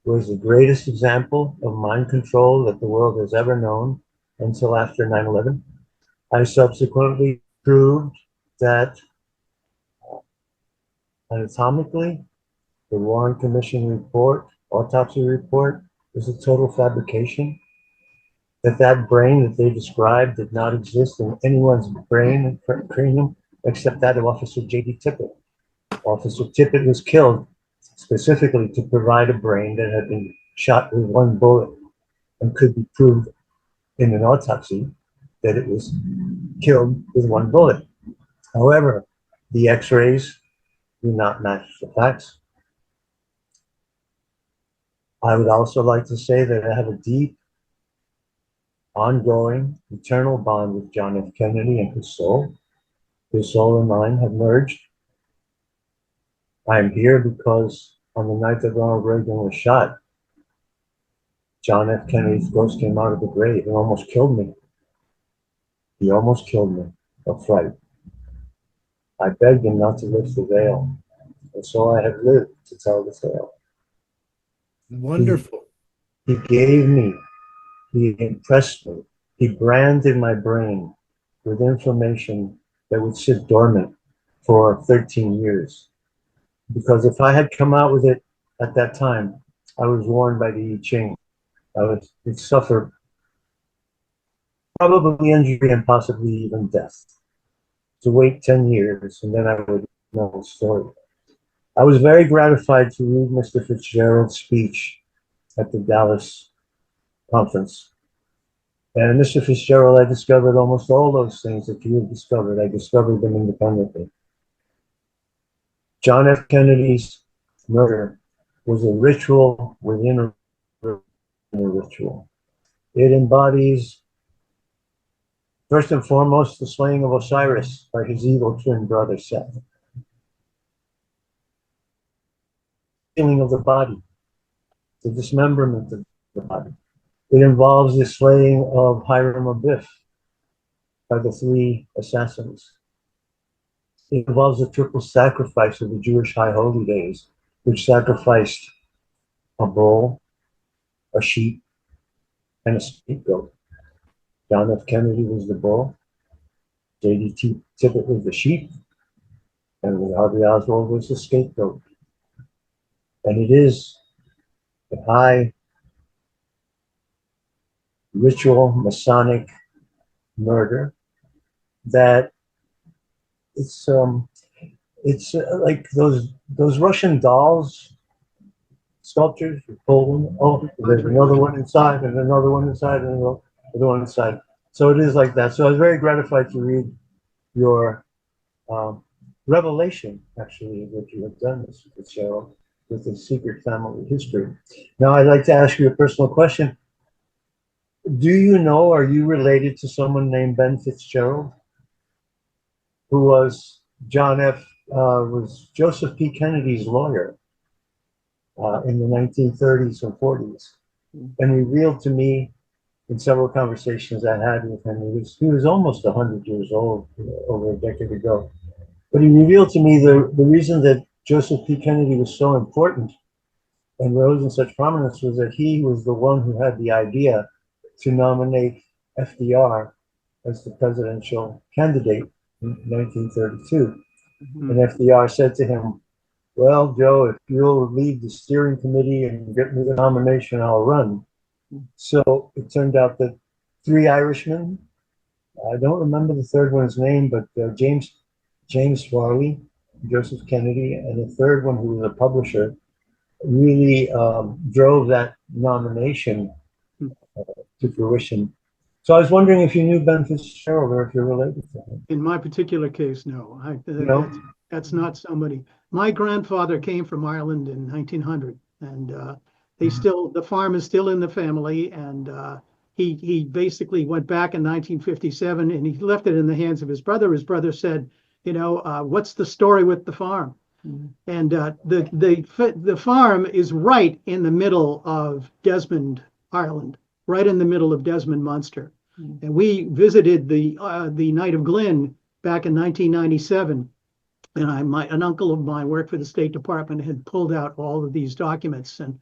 was the greatest example of mind control that the world has ever known until after 9/11. I subsequently proved that anatomically, the Warren Commission report, autopsy report, was a total fabrication. That brain that they described did not exist in anyone's brain and cranium except that of Officer J.D. Tippit. Officer Tippit was killed specifically to provide a brain that had been shot with one bullet and could be proved in an autopsy that it was killed with one bullet. However, the x-rays do not match the facts. I would also like to say that I have a deep, ongoing, eternal bond with John F. Kennedy and his soul. His soul and mine have merged. I am here because on the night that Ronald Reagan was shot, John F. Kennedy's ghost came out of the grave and almost killed me. He almost killed me of fright. I begged him not to lift the veil, and so I have lived to tell the tale. Wonderful. He gave me, he impressed me, he branded my brain with information that would sit dormant for 13 years. Because if I had come out with it at that time, I was warned by the I Ching. I would suffer probably injury and possibly even death. To wait 10 years and then I would know the story. I was very gratified to read Mr. Fitzgerald's speech at the Dallas conference. And Mr. Fitzgerald, I discovered almost all those things that you have discovered. I discovered them independently. John F. Kennedy's murder was a ritual within a ritual. It embodies, first and foremost, the slaying of Osiris by his evil twin brother Seth. Killing of the body, the dismemberment of the body. It involves the slaying of Hiram Abiff by the 3 assassins. It involves the triple sacrifice of the Jewish high holy days, which sacrificed a bull, a sheep, and a scapegoat. John F. Kennedy was the bull, J.D. Tippit was the sheep, and Lee Harvey Oswald was the scapegoat. And it is a high ritual Masonic murder that it's like those Russian dolls sculptures. You pull them, oh, there's another one inside, and another one inside, and another one inside. So it is like that. So I was very gratified to read your revelation, actually, of what you have done, Mr. Fitzgerald, with the secret family history. Now, I'd like to ask you a personal question. Do you know, are you related to someone named Ben Fitzgerald, who was was Joseph P. Kennedy's lawyer in the 1930s and 40s, and revealed to me in several conversations I had with him, he was almost 100 years old, over a decade ago, but he revealed to me the reason that Joseph P. Kennedy was so important and rose in such prominence was that he was the one who had the idea to nominate FDR as the presidential candidate in 1932. Mm-hmm. And FDR said to him, well, Joe, if you'll lead the steering committee and get me the nomination, I'll run. So it turned out that 3 Irishmen, I don't remember the third one's name, but James Farley, Joseph Kennedy, and the third one, who was a publisher, really drove that nomination to fruition. So I was wondering if you knew Ben Fitzgerald or if you're related to him. In my particular case, no. No? That's not somebody. My grandfather came from Ireland in 1900, and the farm is still in the family, and he basically went back in 1957 and he left it in the hands of his brother. His brother said, what's the story with the farm? Mm-hmm. And the farm is right in the middle of Desmond, Ireland, right in the middle of Desmond, Munster. Mm-hmm. And we visited the Knight of Glyn back in 1997. And an uncle of mine worked for the State Department, had pulled out all of these documents, and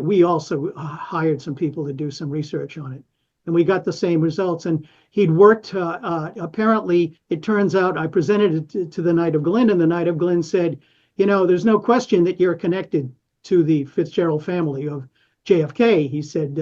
we also hired some people to do some research on it, and we got the same results. And he'd worked. Apparently, it turns out I presented it to the Knight of Glyn, and the Knight of Glyn said, there's no question that you're connected to the Fitzgerald family of JFK. He said,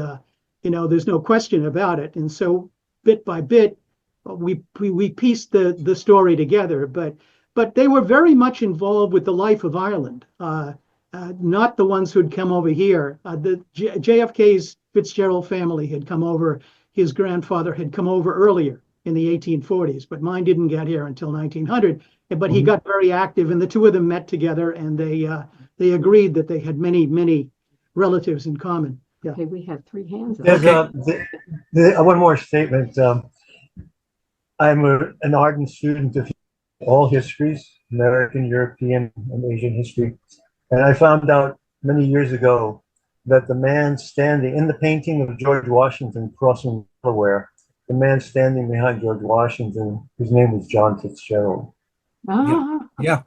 there's no question about it. And so, bit by bit, we pieced the story together, but they were very much involved with the life of Ireland, not the ones who'd come over here. The JFK's Fitzgerald family had come over. His grandfather had come over earlier in the 1840s, but mine didn't get here until 1900. But he got very active, and the two of them met together, and they agreed that they had many, many relatives in common. Yeah. Okay, we have 3 hands up. There's one more statement. I'm an ardent student of all histories, American, European, and Asian history. And I found out many years ago that the man standing in the painting of George Washington crossing Delaware, the man standing behind George Washington, his name was John Fitzgerald. Yeah.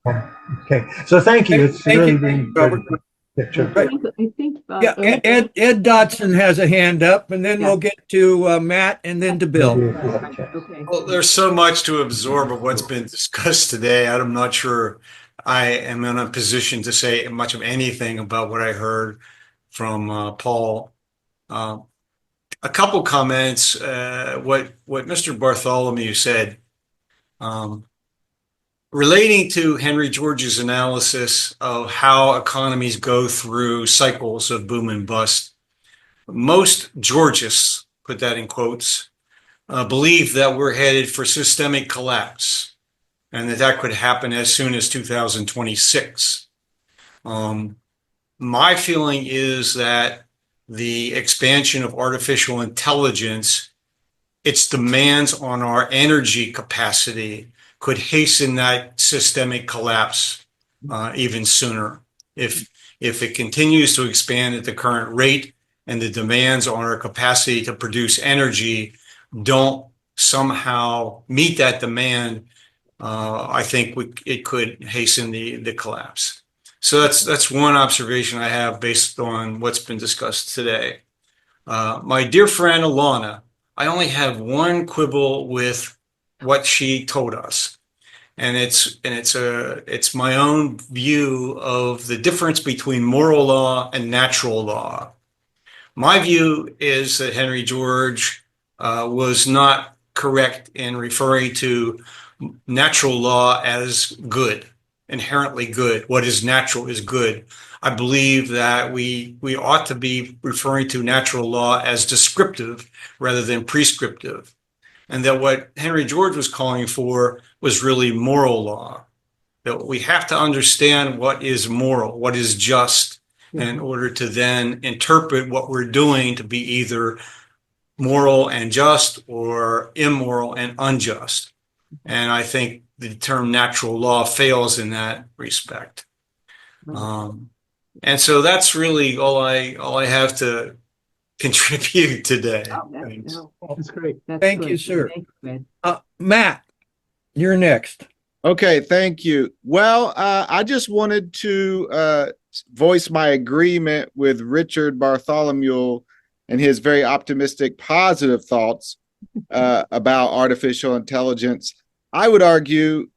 Okay, so thank you. It's Thank really you, been Robert. good picture. I think Yeah, Ed Dotson has a hand up, and then we'll get to Matt and then to Bill. Okay. Well, there's so much to absorb of what's been discussed today. I'm not sure I am in a position to say much of anything about what I heard from Paul. A couple comments. What Mr. Bartholomew said, relating to Henry George's analysis of how economies go through cycles of boom and bust. Most Georgists, put that in quotes, believe that we're headed for systemic collapse and that could happen as soon as 2026. My feeling is that the expansion of artificial intelligence, its demands on our energy capacity could hasten that systemic collapse even sooner. If it continues to expand at the current rate and the demands on our capacity to produce energy don't somehow meet that demand, I think it could hasten the collapse. So that's one observation I have based on what's been discussed today. My dear friend Alana, I only have one quibble with what she told us, and it's my own view of the difference between moral law and natural law. My view is that Henry George was not correct in referring to natural law as good, inherently good. What is natural is good. I believe that we ought to be referring to natural law as descriptive rather than prescriptive, and that what Henry George was calling for was really moral law. That we have to understand what is moral, what is just, in order to then interpret what we're doing to be either moral and just or immoral and unjust. And I think the term natural law fails in that respect. And so that's really all I have to contribute today. That's great. Thank you, sir. Matt, you're next. Okay, thank you. Well, I just wanted to voice my agreement with Richard Bartholomew and his very optimistic, positive thoughts about artificial intelligence. I would argue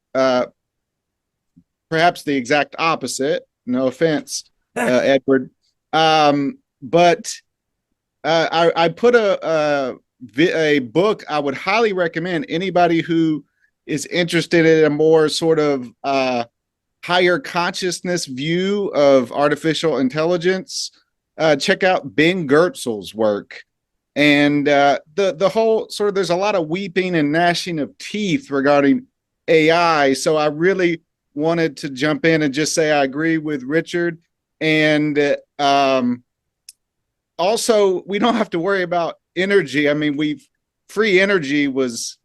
perhaps the exact opposite. No offense, Edward. But I put a book I would highly recommend anybody who is interested in a more sort of higher consciousness view of artificial intelligence. Check out Ben Goertzel's work. And the whole sort of, there's a lot of weeping and gnashing of teeth regarding AI. So I really wanted to jump in and just say I agree with Richard. And also, we don't have to worry about energy. I mean, free energy was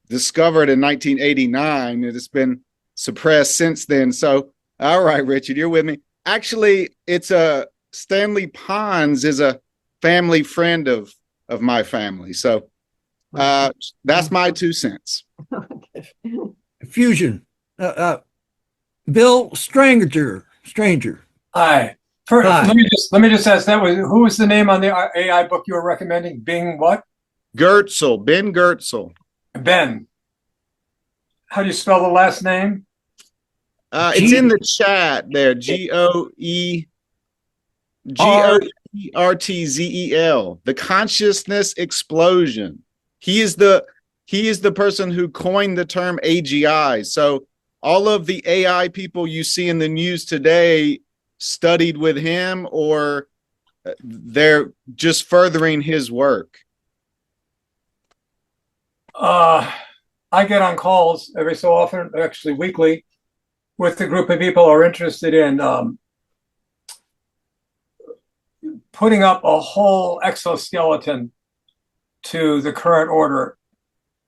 discovered in 1989. It has been suppressed since then. So, all right, Richard, you're with me. Actually, it's Stanley Pons is a family friend of my family. So that's my 2 cents. Fusion. Bill Stranger. Hi. First, Hi. let me just ask that was who was the name on the AI book you were recommending? Bing what? Goertzel, Ben Goertzel. Ben. How do you spell the last name? It's in the chat there. Goertzel. The consciousness explosion. He is the person who coined the term AGI. So all of the AI people you see in the news today studied with him, or they're just furthering his work. I get on calls every so often, actually weekly, with a group of people who are interested in putting up a whole exoskeleton to the current order.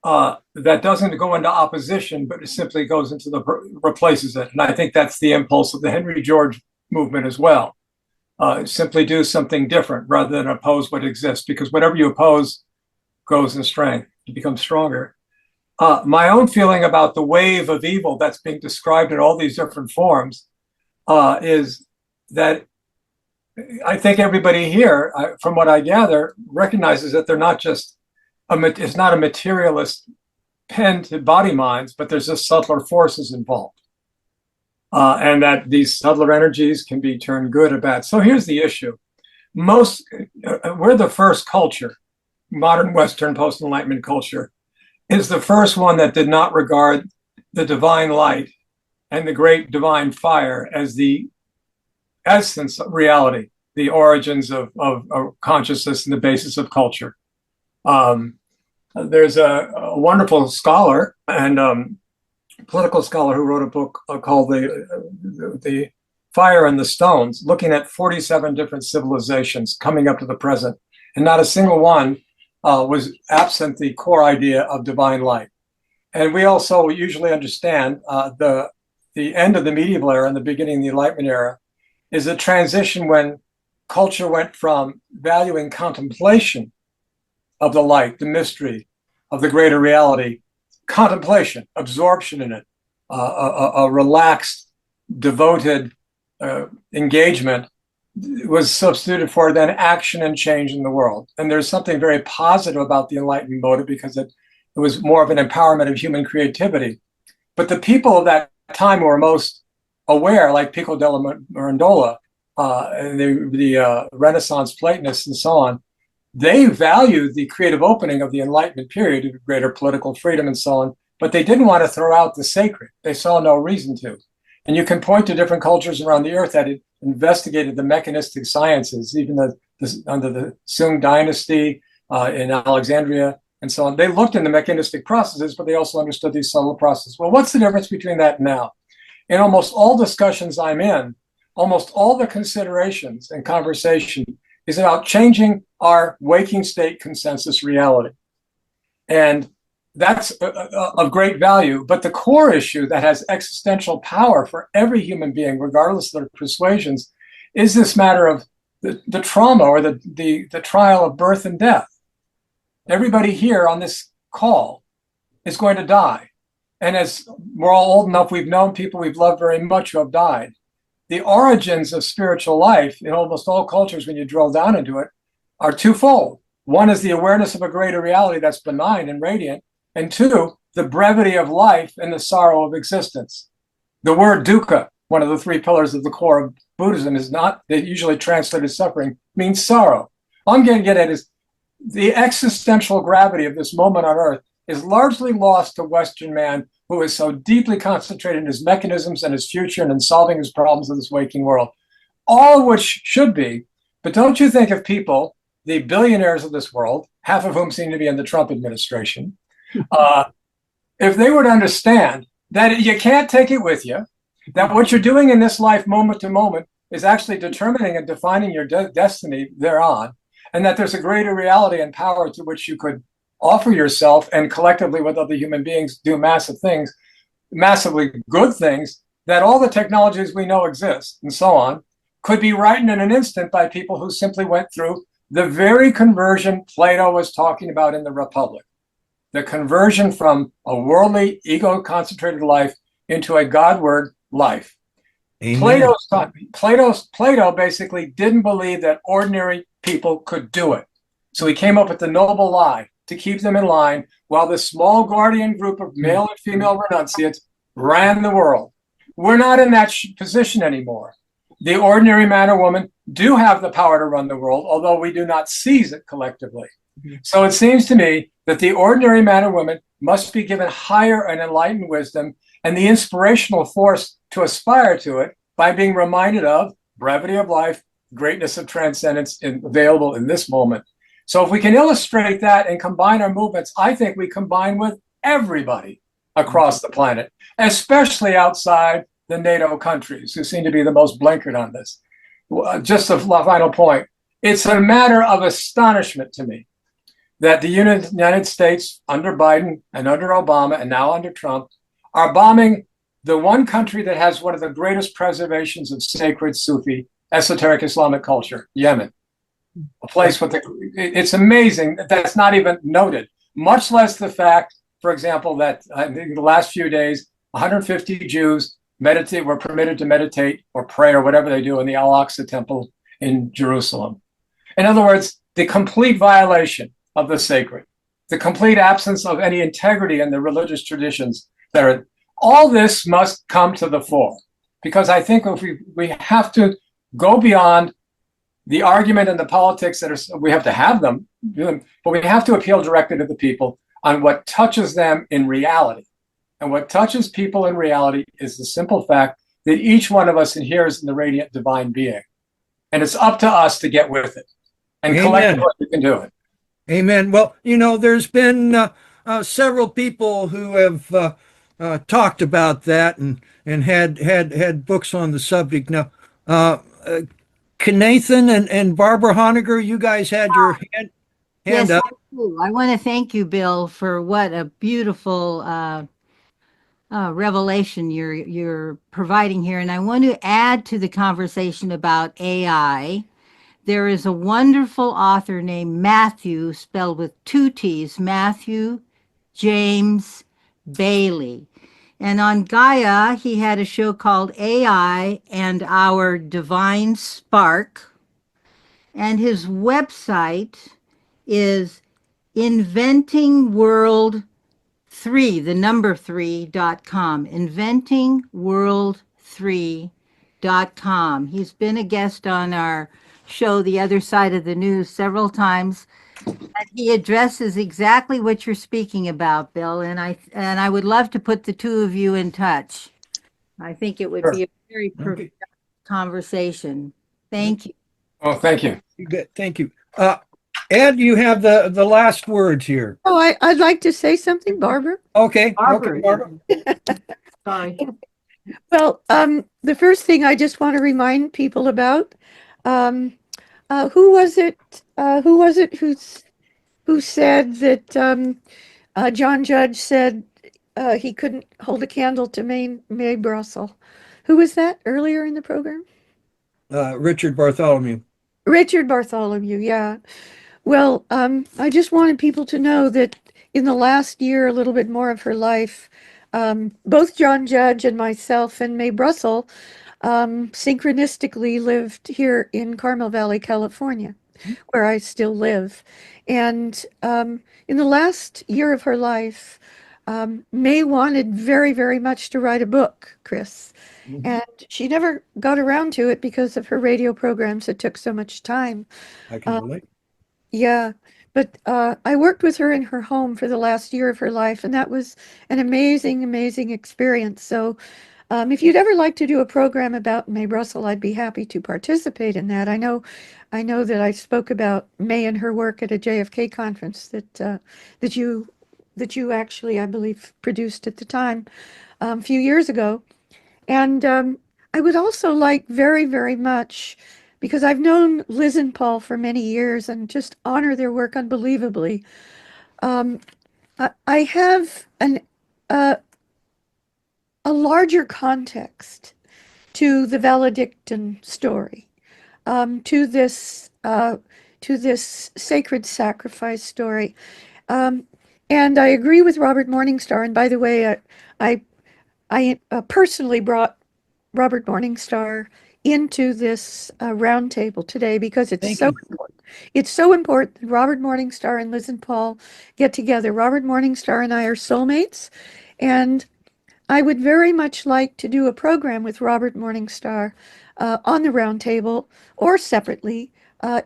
that doesn't go into opposition, but it simply goes into replaces it. And I think that's the impulse of the Henry George movement as well. Simply do something different rather than oppose what exists, because whatever you oppose grows in strength. You become stronger. My own feeling about the wave of evil that's being described in all these different forms is that I think everybody here, from what I gather, recognizes that they're not just it's not a materialist pen to body minds, but there's just subtler forces involved. And that these subtler energies can be turned good or bad. So here's the issue. We're the first culture, modern Western post-Enlightenment culture, is the first one that did not regard the divine light and the great divine fire as the essence of reality, the origins of consciousness and the basis of culture. There's a wonderful scholar and political scholar who wrote a book called the Fire and the Stones, looking at 47 different civilizations coming up to the present, and not a single one was absent the core idea of divine light. And we also usually understand the end of the medieval era and the beginning of the Enlightenment era is a transition when culture went from valuing contemplation of the light, the mystery of the greater reality, contemplation, absorption in it, a relaxed, devoted engagement was substituted for then action and change in the world. And there's something very positive about the Enlightenment motive because it was more of an empowerment of human creativity. But the people of that time who were most aware, like Pico della Mirandola, the Renaissance Platonists and so on, they valued the creative opening of the Enlightenment period of greater political freedom and so on, but they didn't want to throw out the sacred. They saw no reason to. And you can point to different cultures around the earth that had investigated the mechanistic sciences, even under the Sung dynasty in Alexandria and so on. They looked in the mechanistic processes, but they also understood these subtle processes. Well, what's the difference between that and now? In almost all discussions I'm in, almost all the considerations and conversation is about changing our waking state consensus reality. And that's of great value. But the core issue that has existential power for every human being, regardless of their persuasions, is this matter of the trauma or the trial of birth and death. Everybody here on this call is going to die. And as we're all old enough, we've known people we've loved very much who have died. The origins of spiritual life in almost all cultures, when you drill down into it, are twofold. One is the awareness of a greater reality that's benign and radiant. And two, the brevity of life and the sorrow of existence. The word dukkha, one of the three pillars of the core of Buddhism, is not, they usually translated suffering, means sorrow. All I'm going to get at is the existential gravity of this moment on earth is largely lost to Western man who is so deeply concentrated in his mechanisms and his future and in solving his problems in this waking world. All of which should be, but don't you think of people, the billionaires of this world, half of whom seem to be in the Trump administration, if they were to understand that you can't take it with you, that what you're doing in this life moment to moment is actually determining and defining your destiny thereon, and that there's a greater reality and power to which you could offer yourself and collectively with other human beings do massive things, massively good things, that all the technologies we know exist and so on could be rightened in an instant by people who simply went through the very conversion Plato was talking about in the Republic. The conversion from a worldly, ego-concentrated life into a Godward life. Amen. Plato basically didn't believe that ordinary people could do it. So he came up with the noble lie to keep them in line while this small guardian group of male and female renunciates ran the world. We're not in that position anymore. The ordinary man or woman do have the power to run the world, although we do not seize it collectively. So it seems to me that the ordinary man or woman must be given higher and enlightened wisdom and the inspirational force to aspire to it by being reminded of brevity of life, greatness of transcendence available in this moment. So if we can illustrate that and combine our movements, I think we combine with everybody across the planet, especially outside the NATO countries who seem to be the most blinkered on this. Just a final point. It's a matter of astonishment to me that the United States under Biden and under Obama and now under Trump are bombing the one country that has one of the greatest preservations of sacred Sufi esoteric Islamic culture, Yemen. A place with it's amazing that that's not even noted, much less the fact, for example, that in the last few days, 150 Jews were permitted to meditate or pray or whatever they do in the Al-Aqsa temple in Jerusalem. In other words, the complete violation of the sacred, the complete absence of any integrity in the religious traditions that are, all this must come to the fore, because I think if we have to go beyond the argument and the politics that are, we have to have them, but we have to appeal directly to the people on what touches them in reality. And what touches people in reality is the simple fact that each one of us inheres in the radiant divine being. And it's up to us to get with it. And collectively we can do it. Amen. Well, there's been several people who have talked about that and had books on the subject. Now, Nathan and Barbara Honegger, you guys had your hand Yes, up. I want to thank you, Bill, for what a beautiful revelation you're providing here. And I want to add to the conversation about AI. There is a wonderful author named Matthew, spelled with two T's, Matthew James Bailey. And on Gaia, he had a show called AI and Our Divine Spark. And his website is inventingworld3, the number 3.com, inventingworld3.com. He's been a guest on our show, The Other Side of the News, several times. And he addresses exactly what you're speaking about, Bill. And I would love to put the two of you in touch. I think it would be a very productive conversation. Thank you. Oh, thank you. Thank you. Ed, you have the last words here. Oh, I'd like to say something, Barbara. Okay. Barbara. Okay, Barbara. Sorry. Well, the first thing I just want to remind people about, who was it who said that John Judge said he couldn't hold a candle to May Brussel? Who was that earlier in the program? Richard Bartholomew. Richard Bartholomew, yeah. Well, I just wanted people to know that in the last year, a little bit more of her life, both John Judge and myself and May Brussel synchronistically lived here in Carmel Valley, California, where I still live. And in the last year of her life, May wanted very, very much to write a book, Chris. Mm-hmm. And she never got around to it because of her radio programs that took so much time. I can relate. Yeah, but I worked with her in her home for the last year of her life, and that was an amazing, amazing experience. So if you'd ever like to do a program about May Brussel, I'd be happy to participate in that. I know that I spoke about May and her work at a JFK conference that you actually, I believe, produced at the time a few years ago. And I would also like very, very much, because I've known Liz and Paul for many years and just honor their work unbelievably. I have a larger context to the Valedictorian story, to this sacred sacrifice story. And I agree with Robert Morningstar. And by the way, I personally brought Robert Morningstar into this roundtable today because it's so important. It's so important that Robert Morningstar and Liz and Paul get together. Robert Morningstar and I are soulmates, and I would very much like to do a program with Robert Morningstar on the roundtable or separately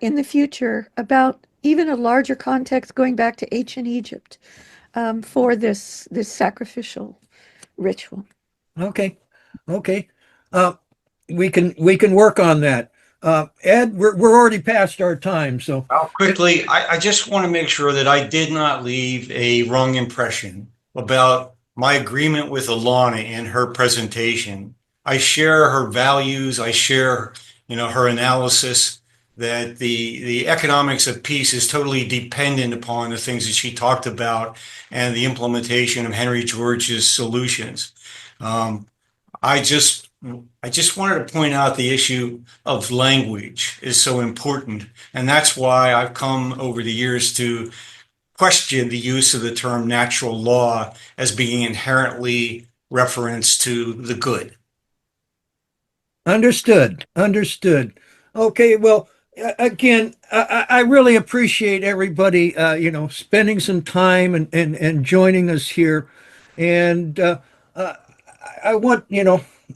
in the future about even a larger context going back to ancient Egypt for this sacrificial ritual. Okay. We can work on that. Ed, we're already past our time, so quickly, I just want to make sure that I did not leave a wrong impression about my agreement with Alana in her presentation. I share her values. I share, her analysis. that the economics of peace is totally dependent upon the things that she talked about and the implementation of Henry George's solutions. I just wanted to point out the issue of language is so important, and that's why I've come over the years to question the use of the term natural law as being inherently reference to the good. Understood. Understood. Okay. Well, again, I really appreciate everybody, spending some time and joining us here. And I want,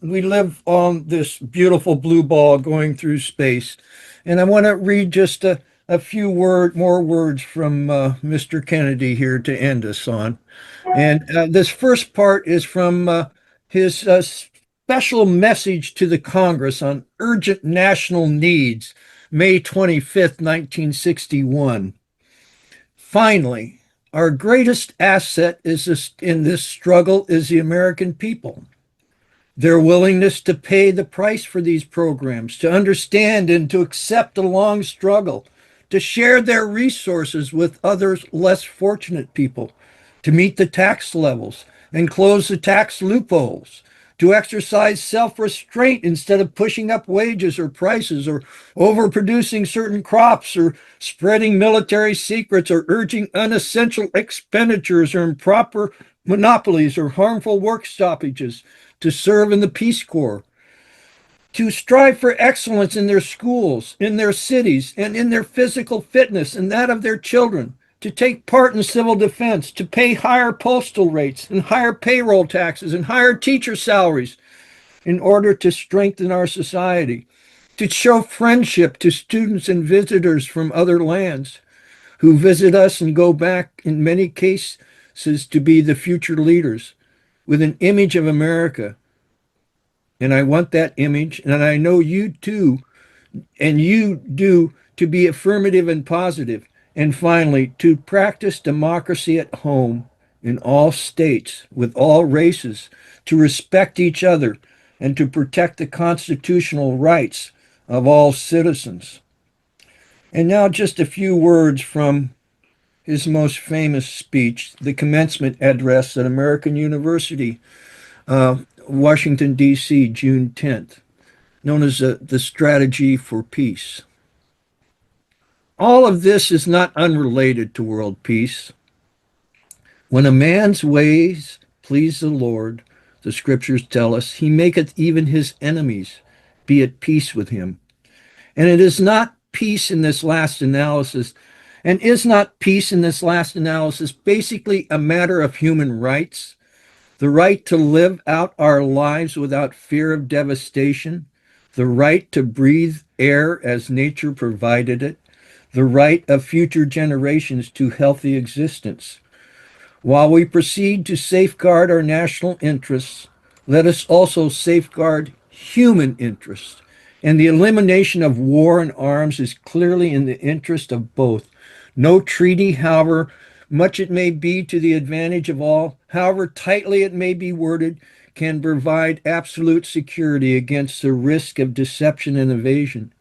we live on this beautiful blue ball going through space. And I want to read just a few more words from Mr. Kennedy here to end us on. And this first part is from his special message to the Congress on urgent national needs, May 25th, 1961. Finally, our greatest asset in this struggle is the American people. Their willingness to pay the price for these programs, to understand and to accept the long struggle, to share their resources with others less fortunate people, to meet the tax levels and close the tax loopholes, to exercise self-restraint instead of pushing up wages or prices or overproducing certain crops or spreading military secrets or urging unessential expenditures or improper monopolies or harmful work stoppages, to serve in the Peace Corps, to strive for excellence in their schools, in their cities, and in their physical fitness and that of their children, to take part in civil defense, to pay higher postal rates and higher payroll taxes and higher teacher salaries in order to strengthen our society, to show friendship to students and visitors from other lands who visit us and go back in many cases to be the future leaders with an image of America. And I want that image, and I know you too, and you do, to be affirmative and positive. And finally, to practice democracy at home in all states, with all races, to respect each other, and to protect the constitutional rights of all citizens. And now just a few words from his most famous speech, the commencement address at American University, Washington, D.C., June 10th, known as the Strategy for Peace. All of this is not unrelated to world peace. When a man's ways please the Lord, the scriptures tell us, he maketh even his enemies be at peace with him. And it is not peace in this last analysis, and is not peace in this last analysis basically a matter of human rights? The right to live out our lives without fear of devastation, the right to breathe air as nature provided it, the right of future generations to healthy existence. While we proceed to safeguard our national interests, let us also safeguard human interests. And the elimination of war and arms is clearly in the interest of both. No treaty, however much it may be to the advantage of all, however tightly it may be worded, can provide absolute security against the risk of deception and evasion.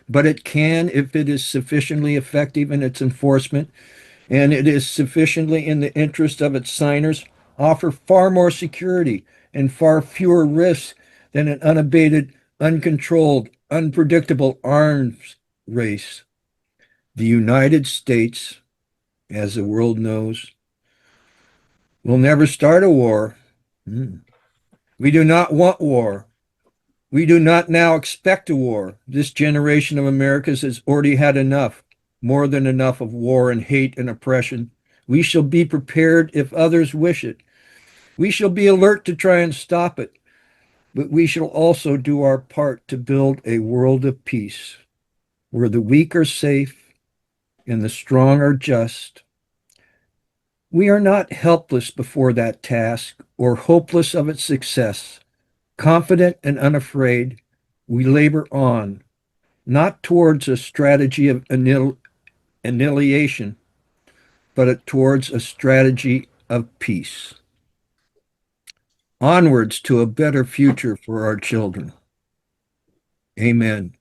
But it can, if it is sufficiently effective in its enforcement, and it is sufficiently in the interest of its signers, offer far more security and far fewer risks than an unabated, uncontrolled, unpredictable arms race. The United States, as the world knows, will never start a war. We do not want war. We do not now expect a war. This generation of Americans has already had enough, more than enough of war and hate and oppression. We shall be prepared if others wish it. We shall be alert to try and stop it. But we shall also do our part to build a world of peace, where the weak are safe and the strong are just. We are not helpless before that task or hopeless of its success. Confident and unafraid, we labor on, not towards a strategy of annihilation, but towards a strategy of peace. Onwards to a better future for our children. Amen.